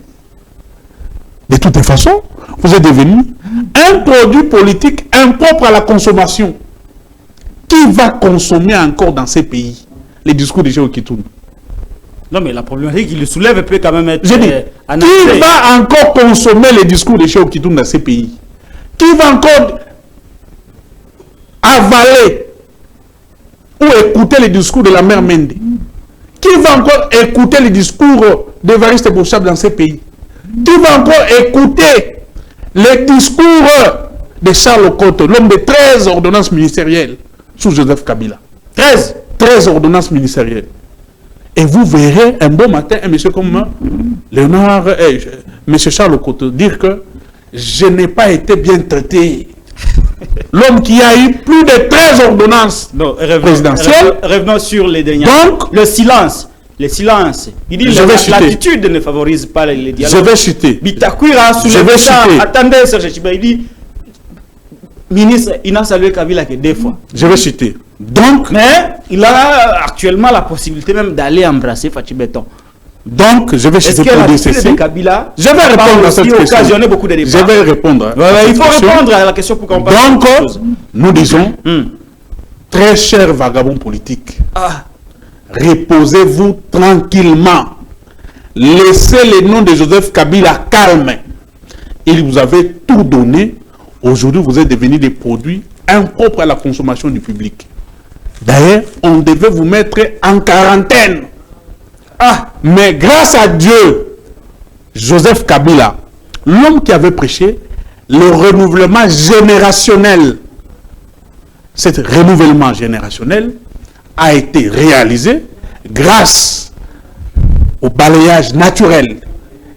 De toute façon, vous êtes devenu un produit politique impropre à la consommation. Qui va consommer encore dans ces pays les discours de Géo Kitoun? Non, mais la problématique qu'il soulève peut quand même être Je dis, qui va encore consommer les discours de Géo Kitoun dans ces pays? Qui va encore avaler ou écouter les discours de la mère Mende? Qui va encore écouter les discours d'Évariste Bochab dans ces pays? Qui va encore écouter les discours de Charles Okoto, l'homme de 13 ordonnances ministérielles sous Joseph Kabila? 13 ordonnances ministérielles. Et vous verrez un beau matin un monsieur comme Léonard, monsieur Charles Okoto dire que je n'ai pas été bien traité. L'homme qui a eu plus de 13 ordonnances présidentielles. Revenons sur les dernières. Donc, le silence. Le silence. Il dit que l'attitude ne favorise pas les dialogues. Je vais chuter. Bitakwira a soulevé ça. Attendez, Serge Chiba, il dit ministre, il n'a salué Kabila que 2 fois. Je vais chuter. Donc, mais il a actuellement la possibilité même d'aller embrasser Fachi Beton. Donc, je vais chuter pour dire ceci. Kabila, je vais répondre à cette question. Occasionné beaucoup de débats. Je vais répondre. Il faut répondre à la question pour qu'on parle. Donc, nous disons, très chers vagabonds politiques, reposez-vous tranquillement. Laissez les noms de Joseph Kabila calme. Il vous avait tout donné. Aujourd'hui, vous êtes devenus des produits impropres à la consommation du public. D'ailleurs, on devait vous mettre en quarantaine. Mais grâce à Dieu, Joseph Kabila, l'homme qui avait prêché le renouvellement générationnel, cet renouvellement générationnel a été réalisé grâce au balayage naturel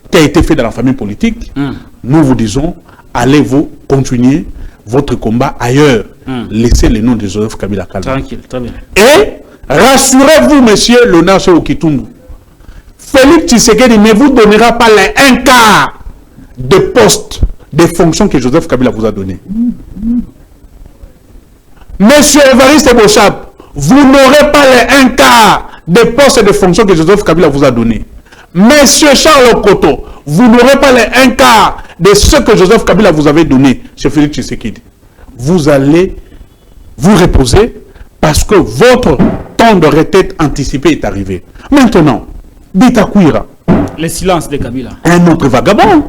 qui a été fait dans la famille politique. Nous vous disons, allez-vous continuer votre combat ailleurs. Laissez le nom de Joseph Kabila calme. Tranquille, très bien. Et rassurez-vous, monsieur Léonard Okitundu, Félix Tshisekedi ne vous donnera pas les 1/4 de postes, des fonctions que Joseph Kabila vous a donné. Monsieur Évariste Bochab, vous n'aurez pas les 1/4 des postes et des fonctions que Joseph Kabila vous a donné. Monsieur Charles Okoto, vous n'aurez pas les 1/4 de ce que Joseph Kabila vous avait donné chez Félix Tshisekedi. Vous allez vous reposer parce que votre temps de retraite anticipé est arrivé. Maintenant, Bitakwira. Le silence de Kabila. Un autre vagabond.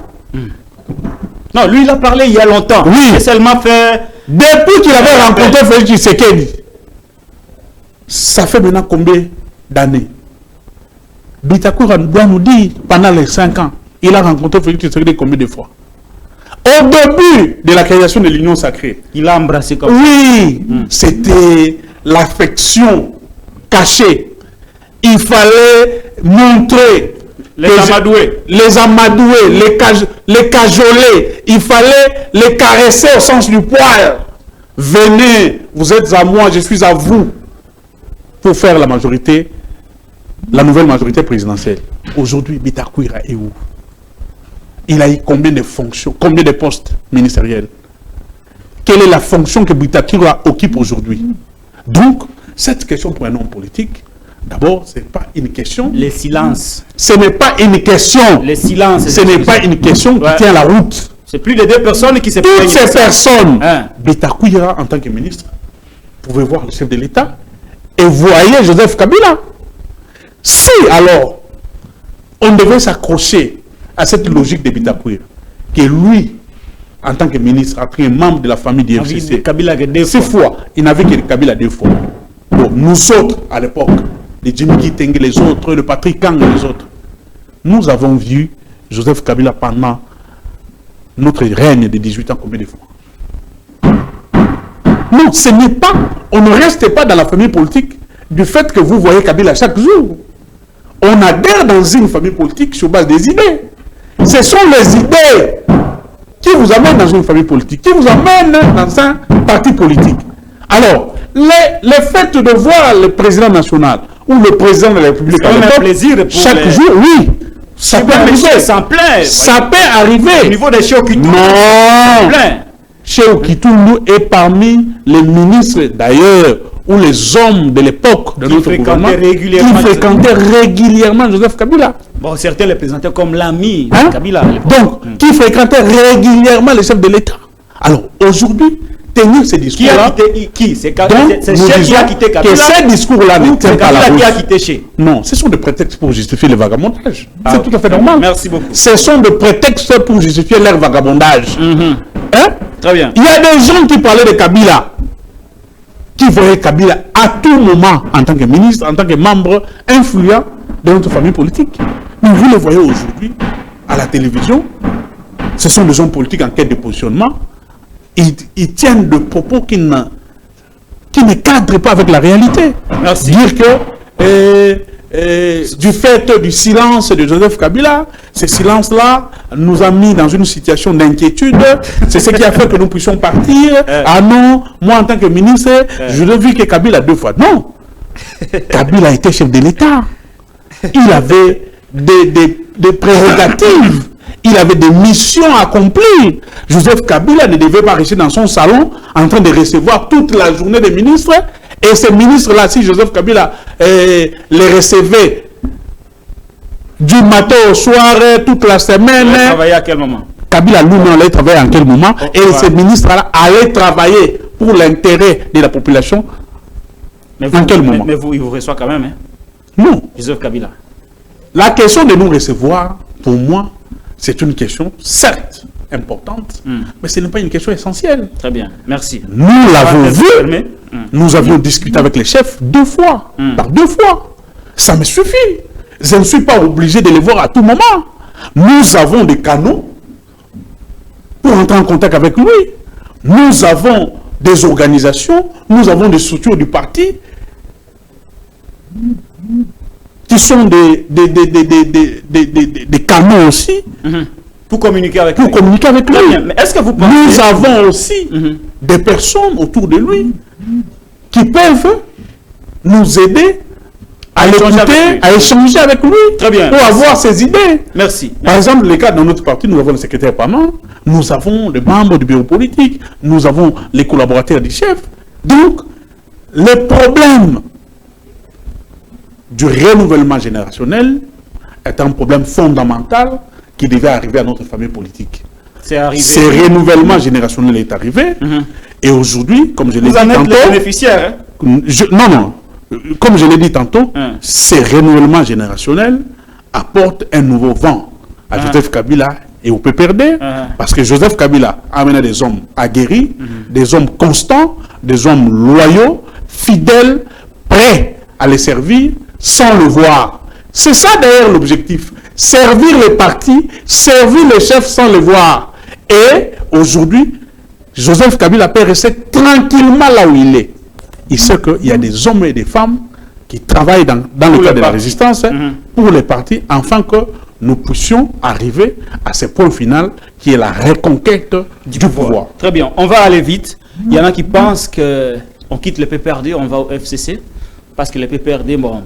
Non, lui il a parlé il y a longtemps. Oui. Il seulement fait... Depuis qu'il avait rencontré Félix Tshisekedi, ça fait maintenant combien d'années? Bitakwira doit nous dire, pendant les 5 ans, il a rencontré Félix Tshisekedi combien de fois? Au début de la création de l'Union sacrée. Il a embrassé comme ça. Oui, c'était l'affection cachée. Il fallait montrer les amadoués, les cajoler. Il fallait les caresser au sens du poil. Venez, vous êtes à moi, je suis à vous. Pour faire la majorité, la nouvelle majorité présidentielle. Aujourd'hui, Bitakwira est où? Il a eu combien de fonctions, combien de postes ministériels? Quelle est la fonction que Bitakwira occupe aujourd'hui? Donc, cette question pour un homme politique, d'abord, ce n'est pas une question. Le silence. Ce n'est pas une question. Le silence. Ce n'est pas une question qui tient la route. C'est plus de 2 personnes qui se plaignent. Toutes ces personnes, Bitakwira, en tant que ministre, pouvait voir le chef de l'État et voyez Joseph Kabila. Si alors, on devait s'accrocher à cette logique de Bitakwira, que lui, en tant que ministre, a pris un membre de la famille du FCC, 6 fois, il n'avait que Kabila 2 fois. Bon, nous autres, à l'époque, les Jimmy Kiteng et les autres, le Patrick Kang et les autres, nous avons vu Joseph Kabila pendant notre règne de 18 ans combien de fois? Non, ce n'est pas, on ne reste pas dans la famille politique du fait que vous voyez Kabila chaque jour. On adhère dans une famille politique sur base des idées. Ce sont les idées qui vous amènent dans une famille politique, qui vous amènent dans un parti politique. Alors, le fait de voir le président national ou le président de la République un plaisir pour chaque jour, oui, ça peut arriver. Ça peut arriver. Au niveau des Cheikh Okitundu. Non. Cheikh Okitundu est parmi les ministres, d'ailleurs, ou les hommes de l'époque de notre gouvernement qui fréquentaient régulièrement Joseph Kabila. Bon, certains les présentaient comme l'ami de Kabila. Donc, qui fréquentaient régulièrement les chefs de l'État. Alors, aujourd'hui, tenir ces discours-là... Qui c'est Chef qui a quitté Kabila. Que ces discours-là ne tiennent pas la route. Qui a quitté Che. Non, ce sont des prétextes pour justifier le vagabondage. C'est tout à fait normal. Merci beaucoup. Ce sont des prétextes pour justifier leur vagabondage. Hein? Très bien. Il y a des gens qui parlaient de Kabila, qui voyaient Kabila à tout moment en tant que ministre, en tant que membre influent de notre famille politique. Mais vous le voyez aujourd'hui à la télévision, ce sont des hommes politiques en quête de positionnement. Ils tiennent de propos qui ne cadrent pas avec la réalité. Merci. Dire que du fait du silence de Joseph Kabila, ce silence-là nous a mis dans une situation d'inquiétude. C'est ce qui a fait que nous puissions partir. Ah non, moi en tant que ministre, je n'ai vu que Kabila 2 fois. Non, Kabila était chef de l'État. Il avait des prérogatives. Il avait des missions à accomplir. Joseph Kabila ne devait pas rester dans son salon en train de recevoir toute la journée des ministres. Et ces ministres-là, si Joseph Kabila les recevait du matin au soir, toute la semaine... Il travaillait à quel moment? Kabila lui-même allait travailler en quel moment? Et ces ministres-là allaient travailler pour l'intérêt de la population en quel moment? Mais vous, il vous reçoit quand même, hein? Non. Joseph Kabila. La question de nous recevoir, pour moi, c'est une question, certes, importante, mais ce n'est pas une question essentielle. Très bien, merci. Nous l'avons vu, nous avions discuté avec les chefs 2 fois, par 2 fois. Ça me suffit. Je ne suis pas obligé de les voir à tout moment. Nous avons des canaux pour entrer en contact avec lui. Nous avons des organisations, nous avons des structures du parti qui sont des canaux aussi pour communiquer avec lui. Mais est-ce que vous pensez... Nous avons aussi des personnes autour de lui qui peuvent nous aider à échanger avec lui. Très bien. Pour avoir ses idées. Merci. Par exemple, les cas dans notre parti, nous avons le secrétaire permanent, nous avons les membres du bureau politique, nous avons les collaborateurs du chef. Donc, le problème du renouvellement générationnel est un problème fondamental qui devait arriver à notre famille politique. C'est arrivé. Ce renouvellement générationnel est arrivé. Et aujourd'hui, comme je l'ai dit tantôt... Vous en êtes le bénéficiaire, hein? Non. Comme je l'ai dit tantôt, ce renouvellement générationnel apporte un nouveau vent à Joseph Kabila et au PPRD. Parce que Joseph Kabila a amené des hommes aguerris, des hommes constants, des hommes loyaux, fidèles, prêts à les servir sans le voir. C'est ça d'ailleurs l'objectif. Servir les partis, servir les chefs sans le voir. Et aujourd'hui, Joseph Kabila peut rester tranquillement là où il est. Il sait qu'il y a des hommes et des femmes qui travaillent dans le cadre de la résistance pour les partis, afin que nous puissions arriver à ce point final qui est la reconquête du pouvoir. Très bien, on va aller vite. Il y en a qui pensent qu'on quitte le PPRD, on va au FCC, parce que le PPRD, bon,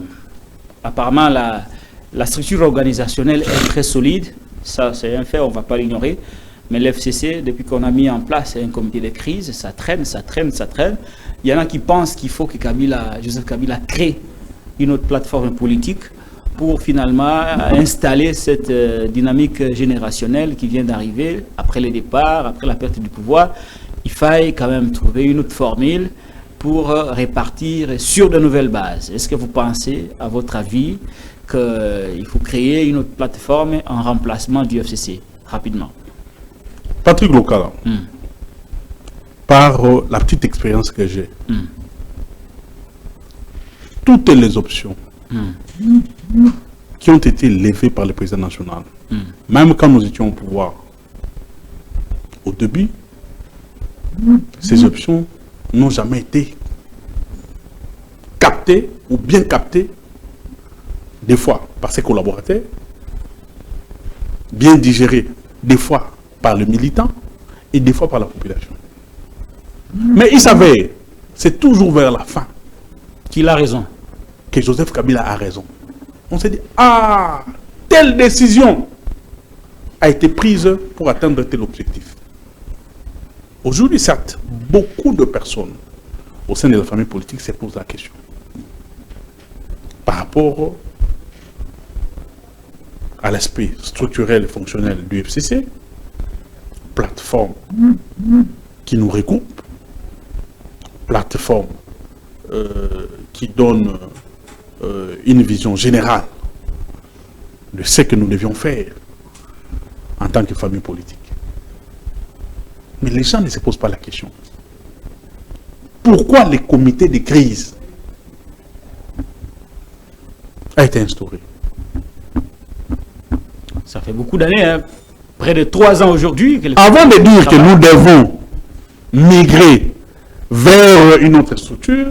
apparemment la structure organisationnelle est très solide, ça c'est un fait, on ne va pas l'ignorer. Mais l'FCC, depuis qu'on a mis en place un comité de crise, ça traîne. Il y en a qui pensent qu'il faut que Joseph Kabila crée une autre plateforme politique pour finalement installer cette dynamique générationnelle qui vient d'arriver après le départ, après la perte du pouvoir. Il faille quand même trouver une autre formule pour répartir sur de nouvelles bases. Est-ce que vous pensez, à votre avis, qu'il faut créer une autre plateforme en remplacement du FCC rapidement? Patrick Lokala, par la petite expérience que j'ai, toutes les options qui ont été levées par le président national, même quand nous étions au pouvoir, au début, ces options n'ont jamais été captées ou bien captées, des fois par ses collaborateurs, bien digérées, des fois par le militant et des fois par la population. Mais il savait, c'est toujours vers la fin qu'il a raison, que Joseph Kabila a raison. On s'est dit, ah, telle décision a été prise pour atteindre tel objectif. Aujourd'hui, certes, beaucoup de personnes au sein de la famille politique se posent la question. Par rapport à l'aspect structurel et fonctionnel du FCC, plateforme qui nous regroupe, plateforme qui donne une vision générale de ce que nous devions faire en tant que famille politique. Mais les gens ne se posent pas la question. Pourquoi le comité de crise a été instauré? Ça fait beaucoup d'années, hein. Près de 3 ans aujourd'hui. Avant de dire que nous devons migrer vers une autre structure,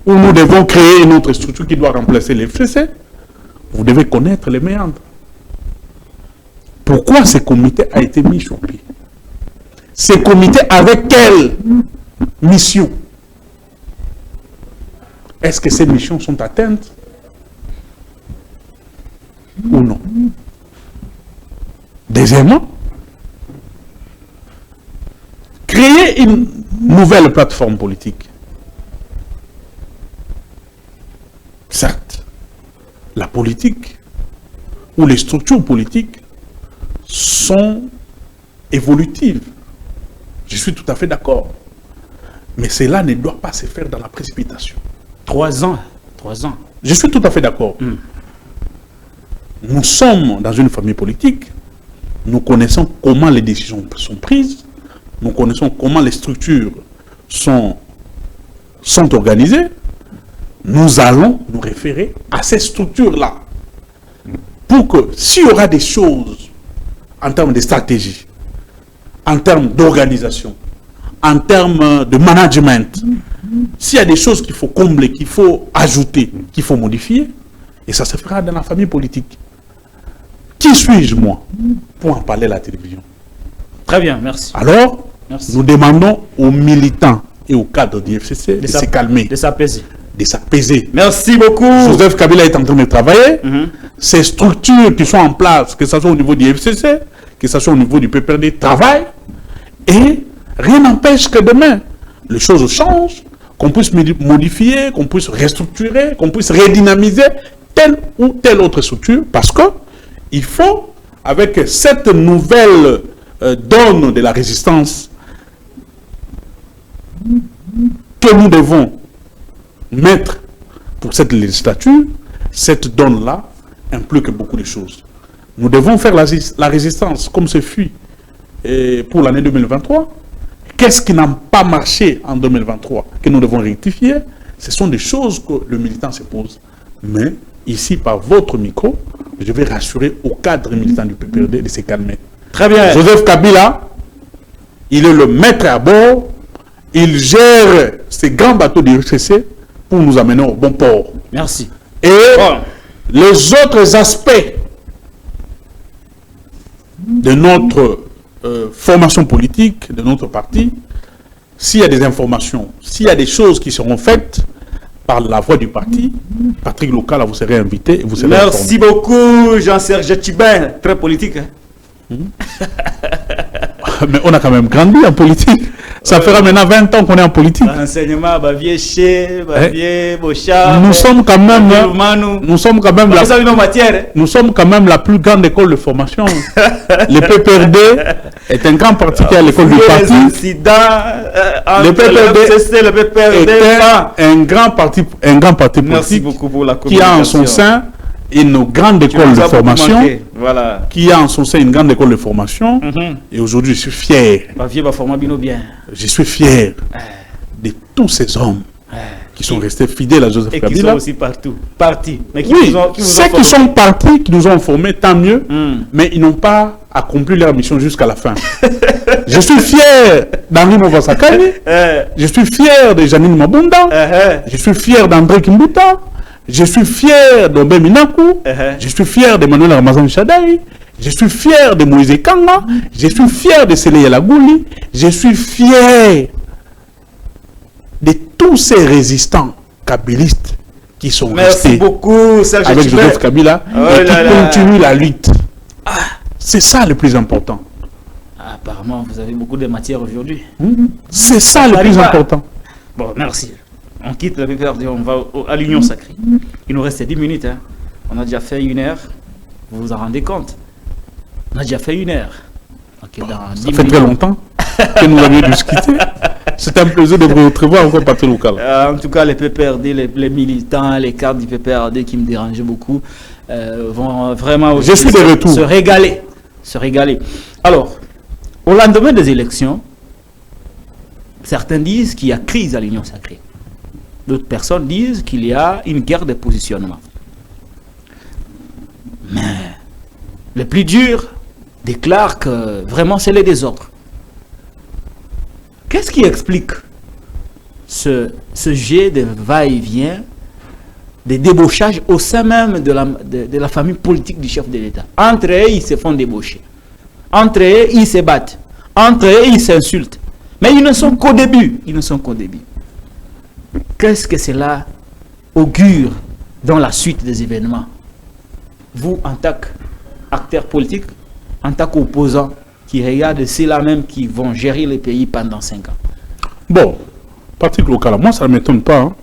ou nous devons créer une autre structure qui doit remplacer les FCC, vous devez connaître les méandres. Pourquoi ce comité a été mis sur pied? Ce comité avec quelle mission? Est-ce que ces missions sont atteintes ou non? Deuxièmement, créer une nouvelle plateforme politique. Certes, la politique ou les structures politiques sont évolutives. Je suis tout à fait d'accord. Mais cela ne doit pas se faire dans la précipitation. 3 ans. 3 ans. Je suis tout à fait d'accord. Nous sommes dans une famille politique. Nous connaissons comment les décisions sont prises. Nous connaissons comment les structures sont organisées. Nous allons nous référer à ces structures-là. Pour que s'il y aura des choses en termes de stratégie, en termes d'organisation, en termes de management, s'il y a des choses qu'il faut combler, qu'il faut ajouter, qu'il faut modifier, et ça se fera dans la famille politique. Qui suis-je, moi, pour en parler à la télévision? Très bien, merci. Alors, merci. Nous demandons aux militants et aux cadres du FCC de se calmer, de s'apaiser. De s'apaiser. Merci beaucoup. Joseph Kabila est en train de travailler. Ces structures qui sont en place, que ce soit au niveau du FCC, que ce soit au niveau du PPRD, travaillent. Et rien n'empêche que demain, les choses changent, qu'on puisse modifier, qu'on puisse restructurer, qu'on puisse redynamiser telle ou telle autre structure, parce que il faut, avec cette nouvelle donne de la résistance que nous devons mettre pour cette législature, cette donne-là implique beaucoup de choses. Nous devons faire la résistance comme ce fut pour l'année 2023. Qu'est-ce qui n'a pas marché en 2023 que nous devons rectifier? Ce sont des choses que le militant se pose. Mais ici, par votre micro, je vais rassurer au cadre militant du PPRD de se calmer. Très bien. Joseph Kabila, il est le maître à bord. Il gère ces grands bateaux du FCC pour nous amener au bon port. Merci. Et les autres aspects de notre formation politique, de notre parti, s'il y a des informations, s'il y a des choses qui seront faites par la voix du parti, Patrick Local, vous serez invité et vous serez Merci informé. beaucoup, Jean-Serge Tchibin. Très politique. Hein? Mais on a quand même grandi en politique. Ça fera maintenant 20 ans qu'on est en politique. Enseignement, Bavier, Bavier, Bocha. Nous sommes quand même la plus grande école de formation. Le PPRD est un grand parti qui est à l'école du parti. Le PPRD est un grand parti politique qui a en son sein une grande école de formation, qui a en son sein une grande école de formation, et aujourd'hui je suis fier. Je suis fier de tous ces hommes qui sont restés fidèles à Joseph Kabila. Et qui sont aussi partis. Mais ceux qui sont partis, qui nous ont formés, tant mieux, mais ils n'ont pas accompli leur mission jusqu'à la fin. Je suis fier d'Henri Movasakani, je suis fier de Janine Mabunda, je suis fier d'André Kimbuta, je suis fier d'Ombe Minaku, je suis fier d'Emmanuel Ramazan Chadaï, je suis fier de Moïse Kanga, je suis fier de Sélé Yalagouli, je suis fier de tous ces résistants kabylistes qui sont restés beaucoup, Serge avec Joseph Kabila et qui continuent la lutte. C'est ça le plus important. Apparemment, vous avez beaucoup de matière aujourd'hui. C'est ça le plus important. Bon, merci. on quitte le PPRD, on va à l'Union Sacrée. Il nous reste 10 minutes. Hein. On a déjà fait 1 heure. Vous vous en rendez compte? On a déjà fait 1 heure. Okay, ça fait très longtemps que nous avions dû se quitter. C'est un plaisir de vous retrouver encore, Patrick Loukala. En tout cas, les PPRD, les militants, les cadres du PPRD qui me dérangeaient beaucoup vont vraiment Je suis de retour. Se régaler. Se régaler. Alors, au lendemain des élections, certains disent qu'il y a crise à l'Union Sacrée. D'autres personnes disent qu'il y a une guerre de positionnement. Mais les plus durs déclarent que vraiment c'est le désordre. Qu'est-ce qui explique ce jet de va-et-vient, des débauchages au sein même de la famille politique du chef de l'État? Entre eux, ils se font débaucher. Entre eux, ils se battent. Entre eux, ils s'insultent. Mais ils ne sont qu'au début. Ils ne sont qu'au début. Qu'est-ce que cela augure dans la suite des événements? Vous, en tant qu'acteur politique, en tant qu'opposant, qui regardent ceux-là même qui vont gérer le pays pendant 5 ans. Bon, Patrick Loukala, moi ça ne m'étonne pas. Hein.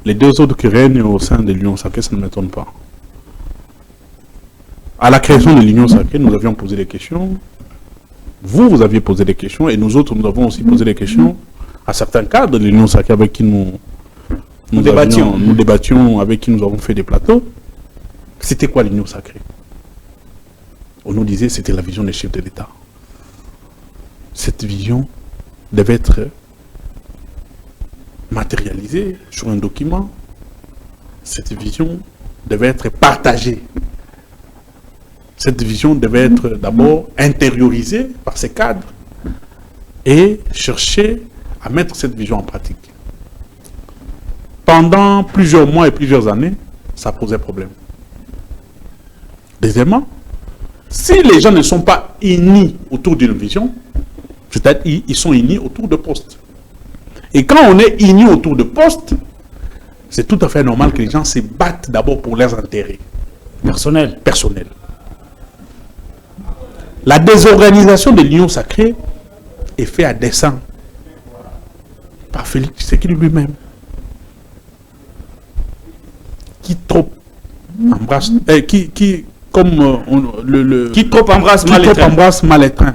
Les 2 autres qui règnent au sein de l'Union Sacrée, ça ne m'étonne pas. À la création de l'Union Sacrée, nous avions posé des questions. Vous aviez posé des questions et nous autres, nous avons aussi posé des questions à certains cadres de l'Union Sacrée avec qui nous débattions, avec qui nous avons fait des plateaux. C'était quoi l'Union Sacrée? On nous disait que c'était la vision des chefs de l'État. Cette vision devait être matérialisée sur un document. Cette vision devait être partagée. Cette vision devait être d'abord intériorisée par ces cadres et chercher à mettre cette vision en pratique. Pendant plusieurs mois et plusieurs années, ça posait problème. Deuxièmement, si les gens ne sont pas unis autour d'une vision, c'est-à-dire ils sont unis autour de postes. Et quand on est unis autour de postes, c'est tout à fait normal que les gens se battent d'abord pour leurs intérêts personnels. La désorganisation de l'Union Sacrée est faite à dessein par Félix Tshisekedi lui-même, qui trop embrasse, qui trop embrasse mal étreint,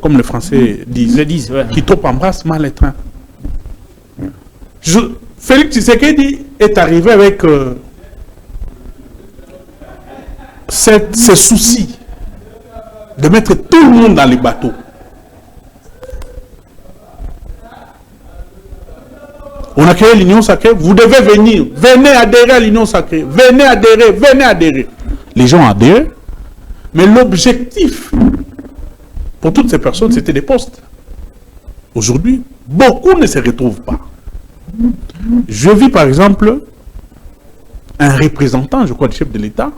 comme les Français disent. Ouais. Qui trop embrasse mal étreint. Félix Tshisekedi est arrivé avec ce souci de mettre tout le monde dans les bateaux. On a créé l'Union Sacrée, vous devez venir, venez adhérer à l'Union Sacrée, venez adhérer. Les gens adhèrent, mais l'objectif pour toutes ces personnes, c'était des postes. Aujourd'hui, beaucoup ne se retrouvent pas. Je vis par exemple un représentant, je crois, du chef de l'État.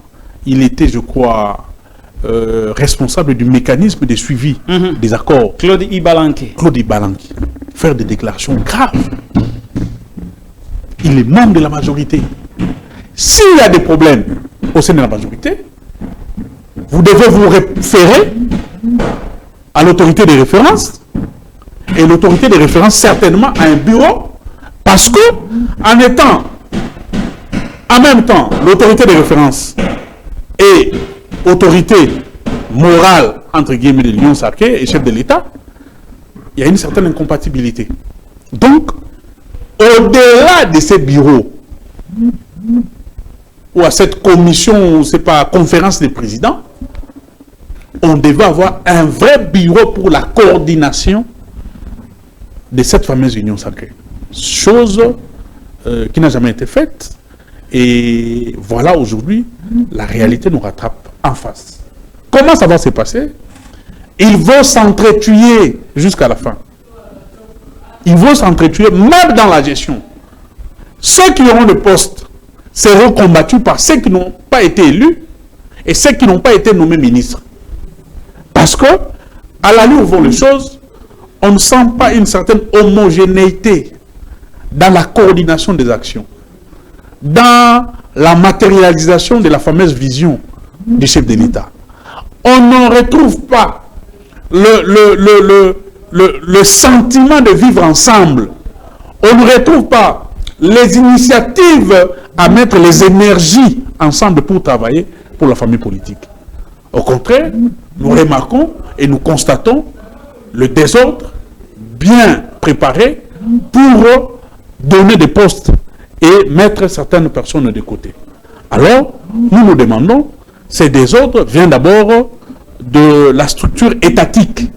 Il était, je crois, responsable du mécanisme de suivi des accords. Claude Ibalanke. Faire des déclarations graves. Il est membre de la majorité. S'il y a des problèmes au sein de la majorité, vous devez vous référer à l'autorité de référence. Et l'autorité de référence, certainement, a un bureau. Parce que, en même temps, l'autorité de référence et autorité morale, entre guillemets, de l'Union Sacrée et chef de l'État, il y a une certaine incompatibilité. Donc, au-delà de ces bureaux, ou à cette commission, c'est pas conférence des présidents, on devait avoir un vrai bureau pour la coordination de cette fameuse Union Sacrée. Chose qui n'a jamais été faite. Et voilà, aujourd'hui, la réalité nous rattrape en face. Comment ça va se passer? Ils vont s'entretuer jusqu'à la fin. Ils vont s'entretuer même dans la gestion. Ceux qui auront le poste seront combattus par ceux qui n'ont pas été élus et ceux qui n'ont pas été nommés ministres. Parce que, à la lueur où vont les choses, on ne sent pas une certaine homogénéité dans la coordination des actions, dans la matérialisation de la fameuse vision du chef de l'État. On ne retrouve pas le sentiment de vivre ensemble. On ne retrouve pas les initiatives à mettre les énergies ensemble pour travailler pour la famille politique. Au contraire, nous remarquons et nous constatons le désordre bien préparé pour donner des postes et mettre certaines personnes de côté. Alors, nous nous demandons, ces désordres viennent d'abord de la structure étatique.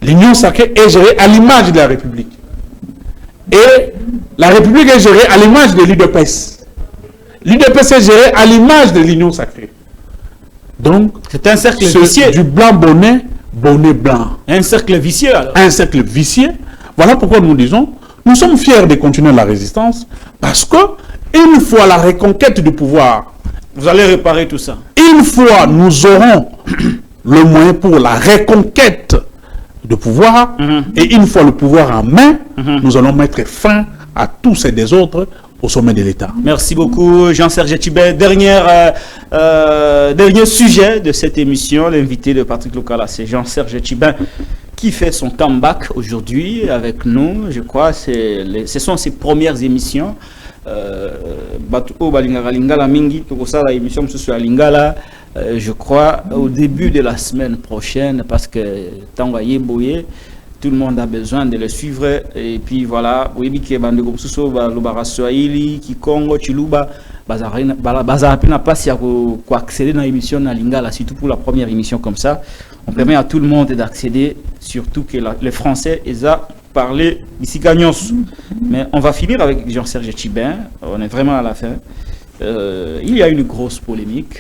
L'Union sacrée est gérée à l'image de la République. Et la République est gérée à l'image de l'UDPS. L'UDPS est gérée à l'image de l'Union sacrée. Donc, c'est un cercle vicieux. Du blanc bonnet, bonnet blanc. Un cercle vicieux alors. Un cercle vicieux. Voilà pourquoi nous disons, nous sommes fiers de continuer la résistance parce que, une fois la reconquête du pouvoir, vous allez réparer tout ça. Une fois nous aurons le moyen pour la reconquête du pouvoir, et une fois le pouvoir en main, nous allons mettre fin à tous ces désordres au sommet de l'État. Merci beaucoup Jean-Serge Tchibin. Dernier sujet de cette émission, l'invité de Patrick Lukala, c'est Jean-Serge Tchibin qui fait son comeback aujourd'hui avec nous. Je crois que ce sont ses premières émissions. Je crois au début de la semaine prochaine, parce que Tanguaye Boye, tout le monde a besoin de le suivre. Et puis voilà, oui, qui Congo, Chiluba, n'a pas si accéder dans l'émission na Lingala, surtout pour la première émission comme ça. On permet à tout le monde d'accéder, surtout que les Français, ils ont parlé ici gagnons. Mais on va finir avec Jean-Serge Tchibin. On est vraiment à la fin. Il y a une grosse polémique,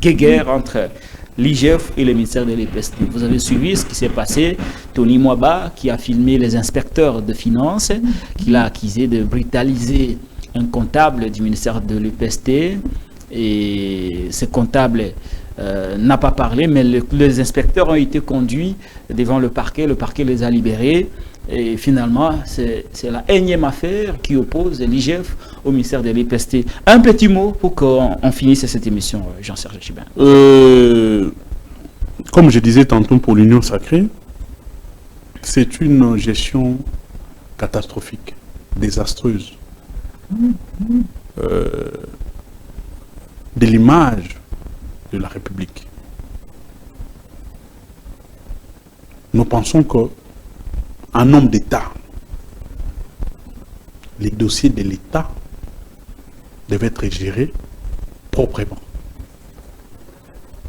guéguerre entre l'IGF et le ministère de l'EPST. Vous avez suivi ce qui s'est passé. Tony Mwaba, qui a filmé les inspecteurs de finances, qui l'a accusé de brutaliser un comptable du ministère de l'EPST. Et ce comptable n'a pas parlé, mais les inspecteurs ont été conduits devant le parquet les a libérés. Et finalement, c'est la énième affaire qui oppose l'IGF au ministère de l'EPST. Un petit mot pour qu'on finisse cette émission, Jean-Serge Tchibin. Comme je disais tantôt pour l'Union sacrée, c'est une gestion catastrophique, désastreuse de l'image de la République. Nous pensons qu'un homme d'État, les dossiers de l'État devaient être gérés proprement.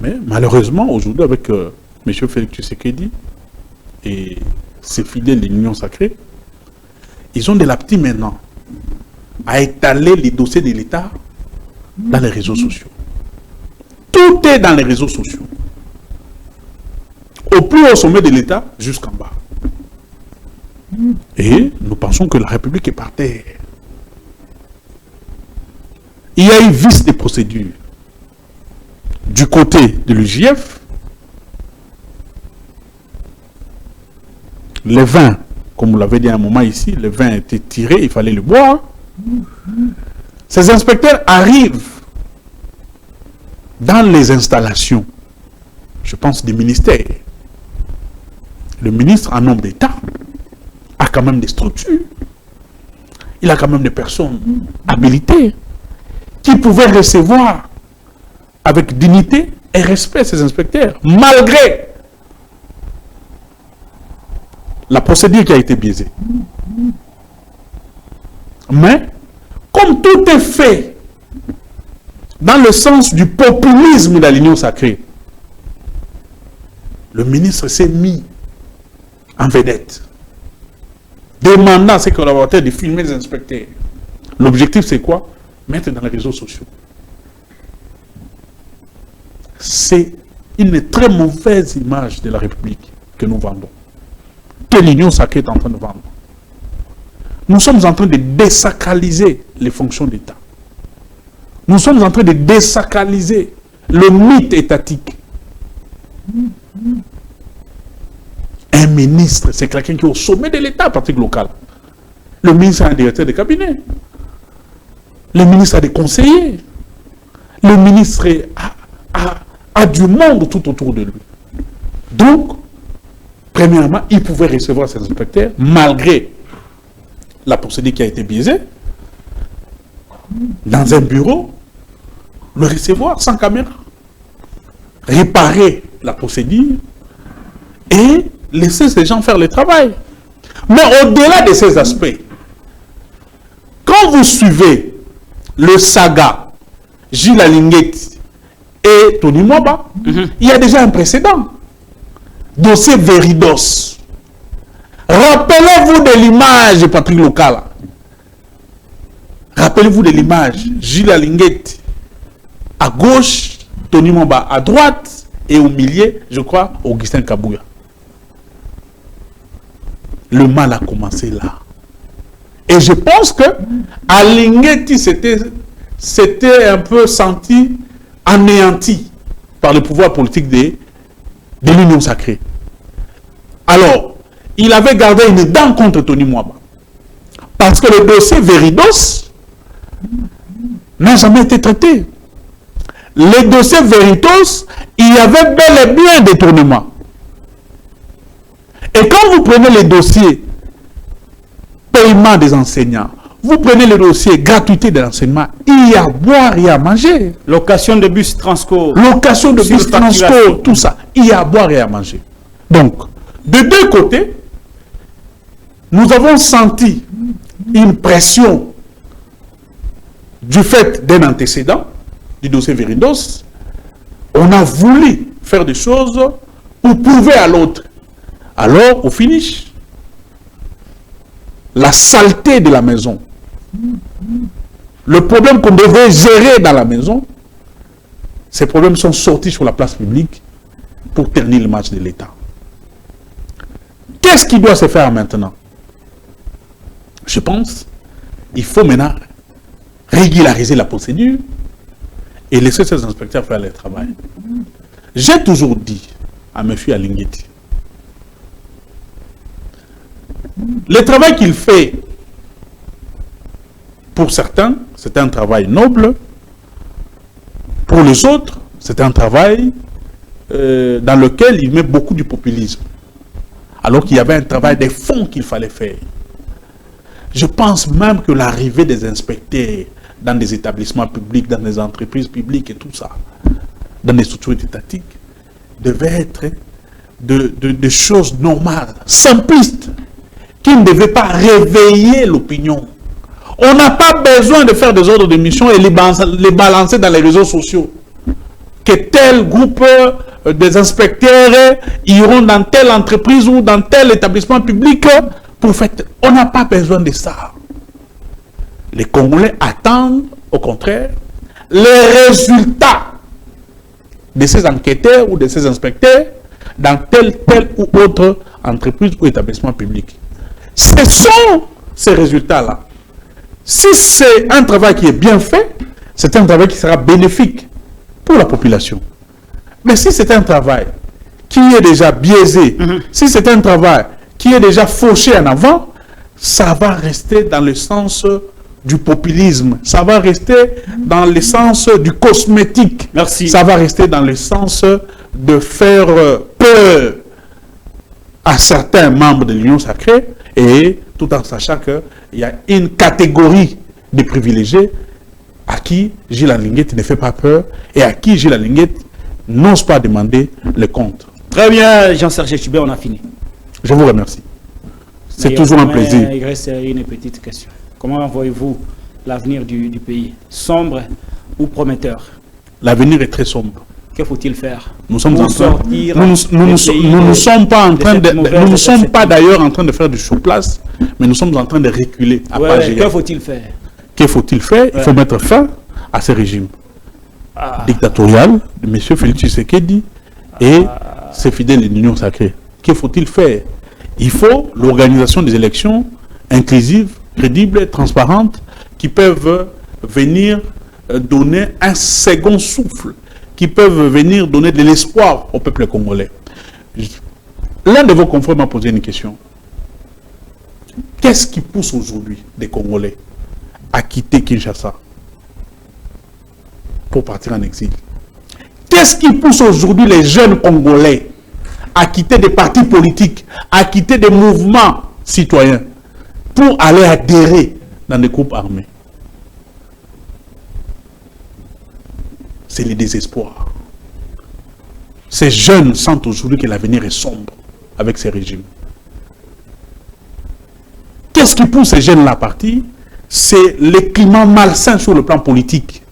Mais malheureusement, aujourd'hui, avec M. Félix Tshisekedi et ses fidèles de l'Union sacrée, ils ont de l'appétit maintenant à étaler les dossiers de l'État dans les réseaux sociaux. Tout est dans les réseaux sociaux. Au plus haut sommet de l'État jusqu'en bas. Et nous pensons que la République est par terre. Il y a eu vice des procédures. Du côté de l'UJF, le vin, comme vous l'avez dit à un moment ici, le vin était tiré, il fallait le boire. Ces inspecteurs arrivent dans les installations, je pense des ministères. Le ministre, en homme d'État, a quand même des structures. Il a quand même des personnes habilitées qui pouvaient recevoir avec dignité et respect ces inspecteurs, malgré la procédure qui a été biaisée. Mais, comme tout est fait dans le sens du populisme de l'Union sacrée, le ministre s'est mis en vedette, demandant à ses collaborateurs de filmer les inspecteurs. L'objectif, c'est quoi? Mettre dans les réseaux sociaux. C'est une très mauvaise image de la République que nous vendons, que l'Union sacrée est en train de vendre. Nous sommes en train de désacraliser les fonctions d'État. Nous sommes en train de désacraliser le mythe étatique. Un ministre, c'est quelqu'un qui est au sommet de l'État, Patrick Local. Le ministre a un directeur de cabinet. Le ministre a des conseillers. Le ministre a du monde tout autour de lui. Donc, premièrement, il pouvait recevoir ses inspecteurs malgré la procédure qui a été biaisée, dans un bureau, le recevoir sans caméra, réparer la procédure et laisser ces gens faire le travail. Mais au-delà de ces aspects, quand vous suivez le saga Gilles Alinguet et Tony Mwaba, il y a déjà un précédent. Dossier Veridos. Rappelez-vous de l'image, Patrick Lokala. Rappelez-vous de l'image. Gilles Alinguet à gauche, Tony Mwaba à droite, et au milieu, je crois, Augustin Kabouya. Le mal a commencé là. Et je pense que Alinguet s'était un peu senti anéanti par le pouvoir politique de l'Union sacrée. Alors, il avait gardé une dent contre Tony Mwaba. Parce que le dossier Veridos n'a jamais été traité. Le dossier Veridos, il y avait bel et bien des détournements. Et quand vous prenez les dossiers paiement des enseignants, vous prenez le dossier gratuité de l'enseignement, il y a à boire et à manger. Location de bus Transco. Location de bus Transco, tout ça. Il y a à boire et à manger. Donc, de deux côtés, nous avons senti une pression du fait d'un antécédent du dossier Veridos. On a voulu faire des choses pour prouver à l'autre. Alors, au finish, la saleté de la maison, le problème qu'on devait gérer dans la maison, ces problèmes sont sortis sur la place publique pour ternir le match de l'État. Qu'est-ce qui doit se faire maintenant? Je pense qu'il faut maintenant régulariser la procédure et laisser ces inspecteurs faire leur travail. J'ai toujours dit à M. Alinguet, le travail qu'il fait, pour certains, c'est un travail noble. Pour les autres, c'est un travail dans lequel il met beaucoup du populisme. Alors qu'il y avait un travail de fond qu'il fallait faire. Je pense même que l'arrivée des inspecteurs dans des établissements publics, dans des entreprises publiques et tout ça, dans des structures étatiques, devait être de choses normales, simplistes, qui ne devaient pas réveiller l'opinion. On n'a pas besoin de faire des ordres de mission et les balancer dans les réseaux sociaux. Que tel groupe des inspecteurs iront dans telle entreprise ou dans tel établissement public pour faire... On n'a pas besoin de ça. Les Congolais attendent, au contraire, les résultats de ces enquêteurs ou de ces inspecteurs dans telle ou autre entreprise ou établissement public. Ce sont ces résultats-là. Si c'est un travail qui est bien fait, c'est un travail qui sera bénéfique pour la population. Mais si c'est un travail qui est déjà biaisé, si c'est un travail qui est déjà fauché en avant, ça va rester dans le sens du populisme, ça va rester dans le sens du cosmétique. Merci. Ça va rester dans le sens de faire peur à certains membres de l'Union sacrée, et tout en sachant qu'il y a une catégorie de privilégiés à qui Gilles Alinguet ne fait pas peur et à qui Gilles Alinguet n'ose pas demander le compte. Très bien, Jean-Serge Chubé, on a fini. Je vous remercie. C'est toujours un plaisir. Il reste une petite question. Comment voyez-vous l'avenir du pays? Sombre ou prometteur? L'avenir est très sombre. Que faut-il faire? Nous sommes en train, nous ne sommes pas en train de, nous ne sommes pas d'ailleurs en train de faire du sur-place, mais nous sommes en train de reculer à pas gérer. Que faut-il faire? Que faut-il faire? Il faut mettre fin à ce régime dictatorial de M. Félix Tshisekedi et ses fidèles de l'Union sacrée. Que faut-il faire? Il faut l'organisation des élections inclusives, crédibles, transparentes, qui peuvent venir donner un second souffle, qui peuvent venir donner de l'espoir au peuple congolais. L'un de vos confrères m'a posé une question. Qu'est-ce qui pousse aujourd'hui les Congolais à quitter Kinshasa pour partir en exil? Qu'est-ce qui pousse aujourd'hui les jeunes Congolais à quitter des partis politiques, à quitter des mouvements citoyens? pour aller adhérer dans des groupes armés. C'est le désespoir. Ces jeunes sentent aujourd'hui que l'avenir est sombre avec ces régimes. Qu'est-ce qui pousse ces jeunes-là à partir? C'est le climat malsain sur le plan politique.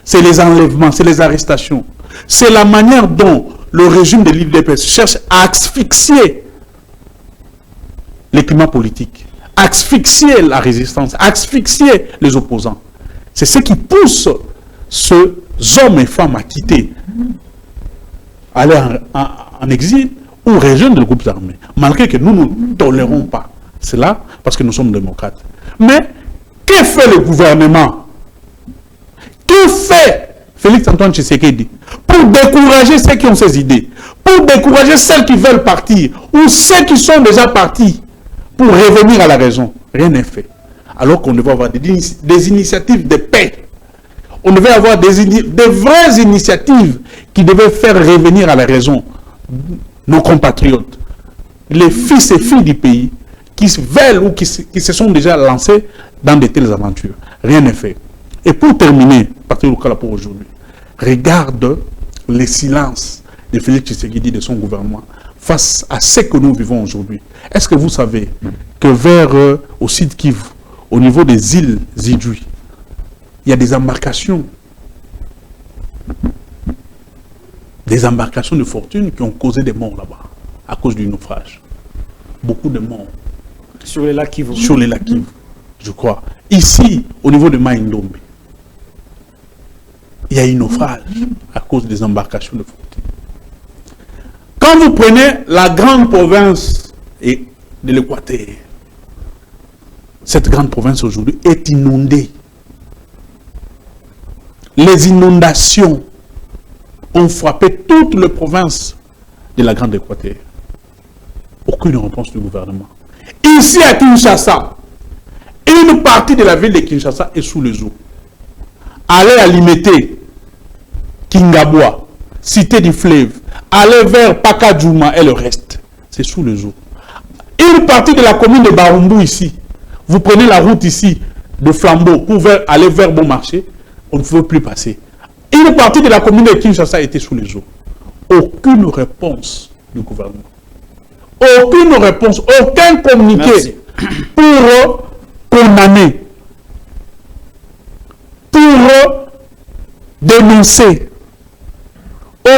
C'est les enlèvements, c'est les arrestations. C'est la manière dont le régime de l'IDPS cherche à asphyxier les climats politiques, asphyxier la résistance, asphyxier les opposants. C'est ce qui pousse ces hommes et femmes à quitter, aller en exil ou rejoindre les groupes armés, malgré que nous ne tolérons pas cela parce que nous sommes démocrates. Mais que fait le gouvernement? Que fait Félix Antoine Tshisekedi pour décourager ceux qui ont ces idées, pour décourager celles qui veulent partir ou ceux qui sont déjà partis pour revenir à la raison? Rien n'est fait. Alors qu'on devait avoir des initiatives de paix. On devait avoir des vraies initiatives qui devaient faire revenir à la raison nos compatriotes, les fils et filles du pays qui veulent ou qui se sont déjà lancés dans de telles aventures. Rien n'est fait. Et pour terminer, partir du cas pour aujourd'hui, regarde le silence de Félix Tshisekedi de son gouvernement face à ce que nous vivons aujourd'hui. Est-ce que vous savez que vers au Sud Kivu, au niveau des îles Zidjoui, il y a des embarcations de fortune qui ont causé des morts là-bas à cause du naufrage. Beaucoup de morts. Sur les lacs Kivu. Sur les lacs Kivu, je crois. Ici, au niveau de Maïndombe, il y a un naufrage à cause des embarcations de fortune. Quand vous prenez la grande province de l'Équateur, cette grande province aujourd'hui est inondée. Les inondations ont frappé toutes les provinces de la grande Équateur. Aucune réponse du gouvernement. Ici à Kinshasa, une partie de la ville de Kinshasa est sous les eaux. Allez à Limete, Kingaboua, Cité du Fleuve, allez vers Pakadjouma et le reste, c'est sous les eaux. Une partie de la commune de Barumbu ici, vous prenez la route ici de Flambeau pour aller vers Bon Marché, on ne peut plus passer. Une partie de la commune de Kinshasa était sous les eaux. Aucune réponse du gouvernement. Aucune réponse, aucun communiqué. Merci. Pour condamner, pour dénoncer.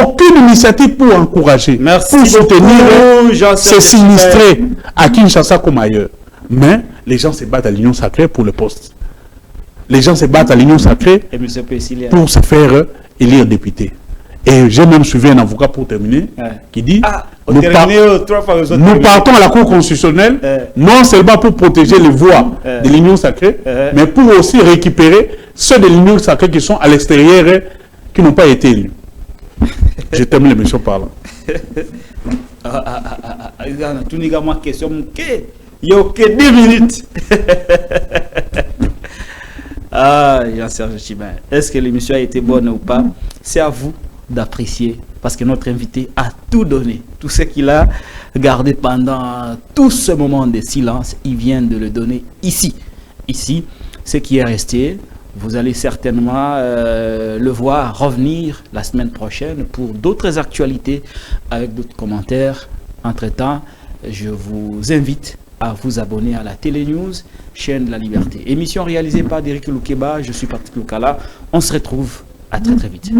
Aucune initiative pour encourager, merci pour soutenir ces sinistrés à Kinshasa comme ailleurs. Mais les gens se battent à l'Union sacrée pour le poste. Les gens se battent à l'Union sacrée pour se faire élire député. Et j'ai même suivi un avocat pour terminer qui dit nous partons à la Cour constitutionnelle non seulement pour protéger les voix de l'Union sacrée, mais pour aussi récupérer ceux de l'Union sacrée qui sont à l'extérieur qui n'ont pas été élus. Je termine l'émission par là. Il n'y a que 10 minutes. Jean-Serge Chibin, est-ce que l'émission a été bonne ou pas? C'est à vous d'apprécier, parce que notre invité a tout donné. Tout ce qu'il a gardé pendant tout ce moment de silence, il vient de le donner ici. Ici, ce qui est resté, vous allez certainement le voir revenir la semaine prochaine pour d'autres actualités avec d'autres commentaires. Entre-temps, je vous invite à vous abonner à la Télé News, chaîne de la Liberté. Émission réalisée par Derek Loukeba, je suis Patrick Loukala. On se retrouve à très très vite.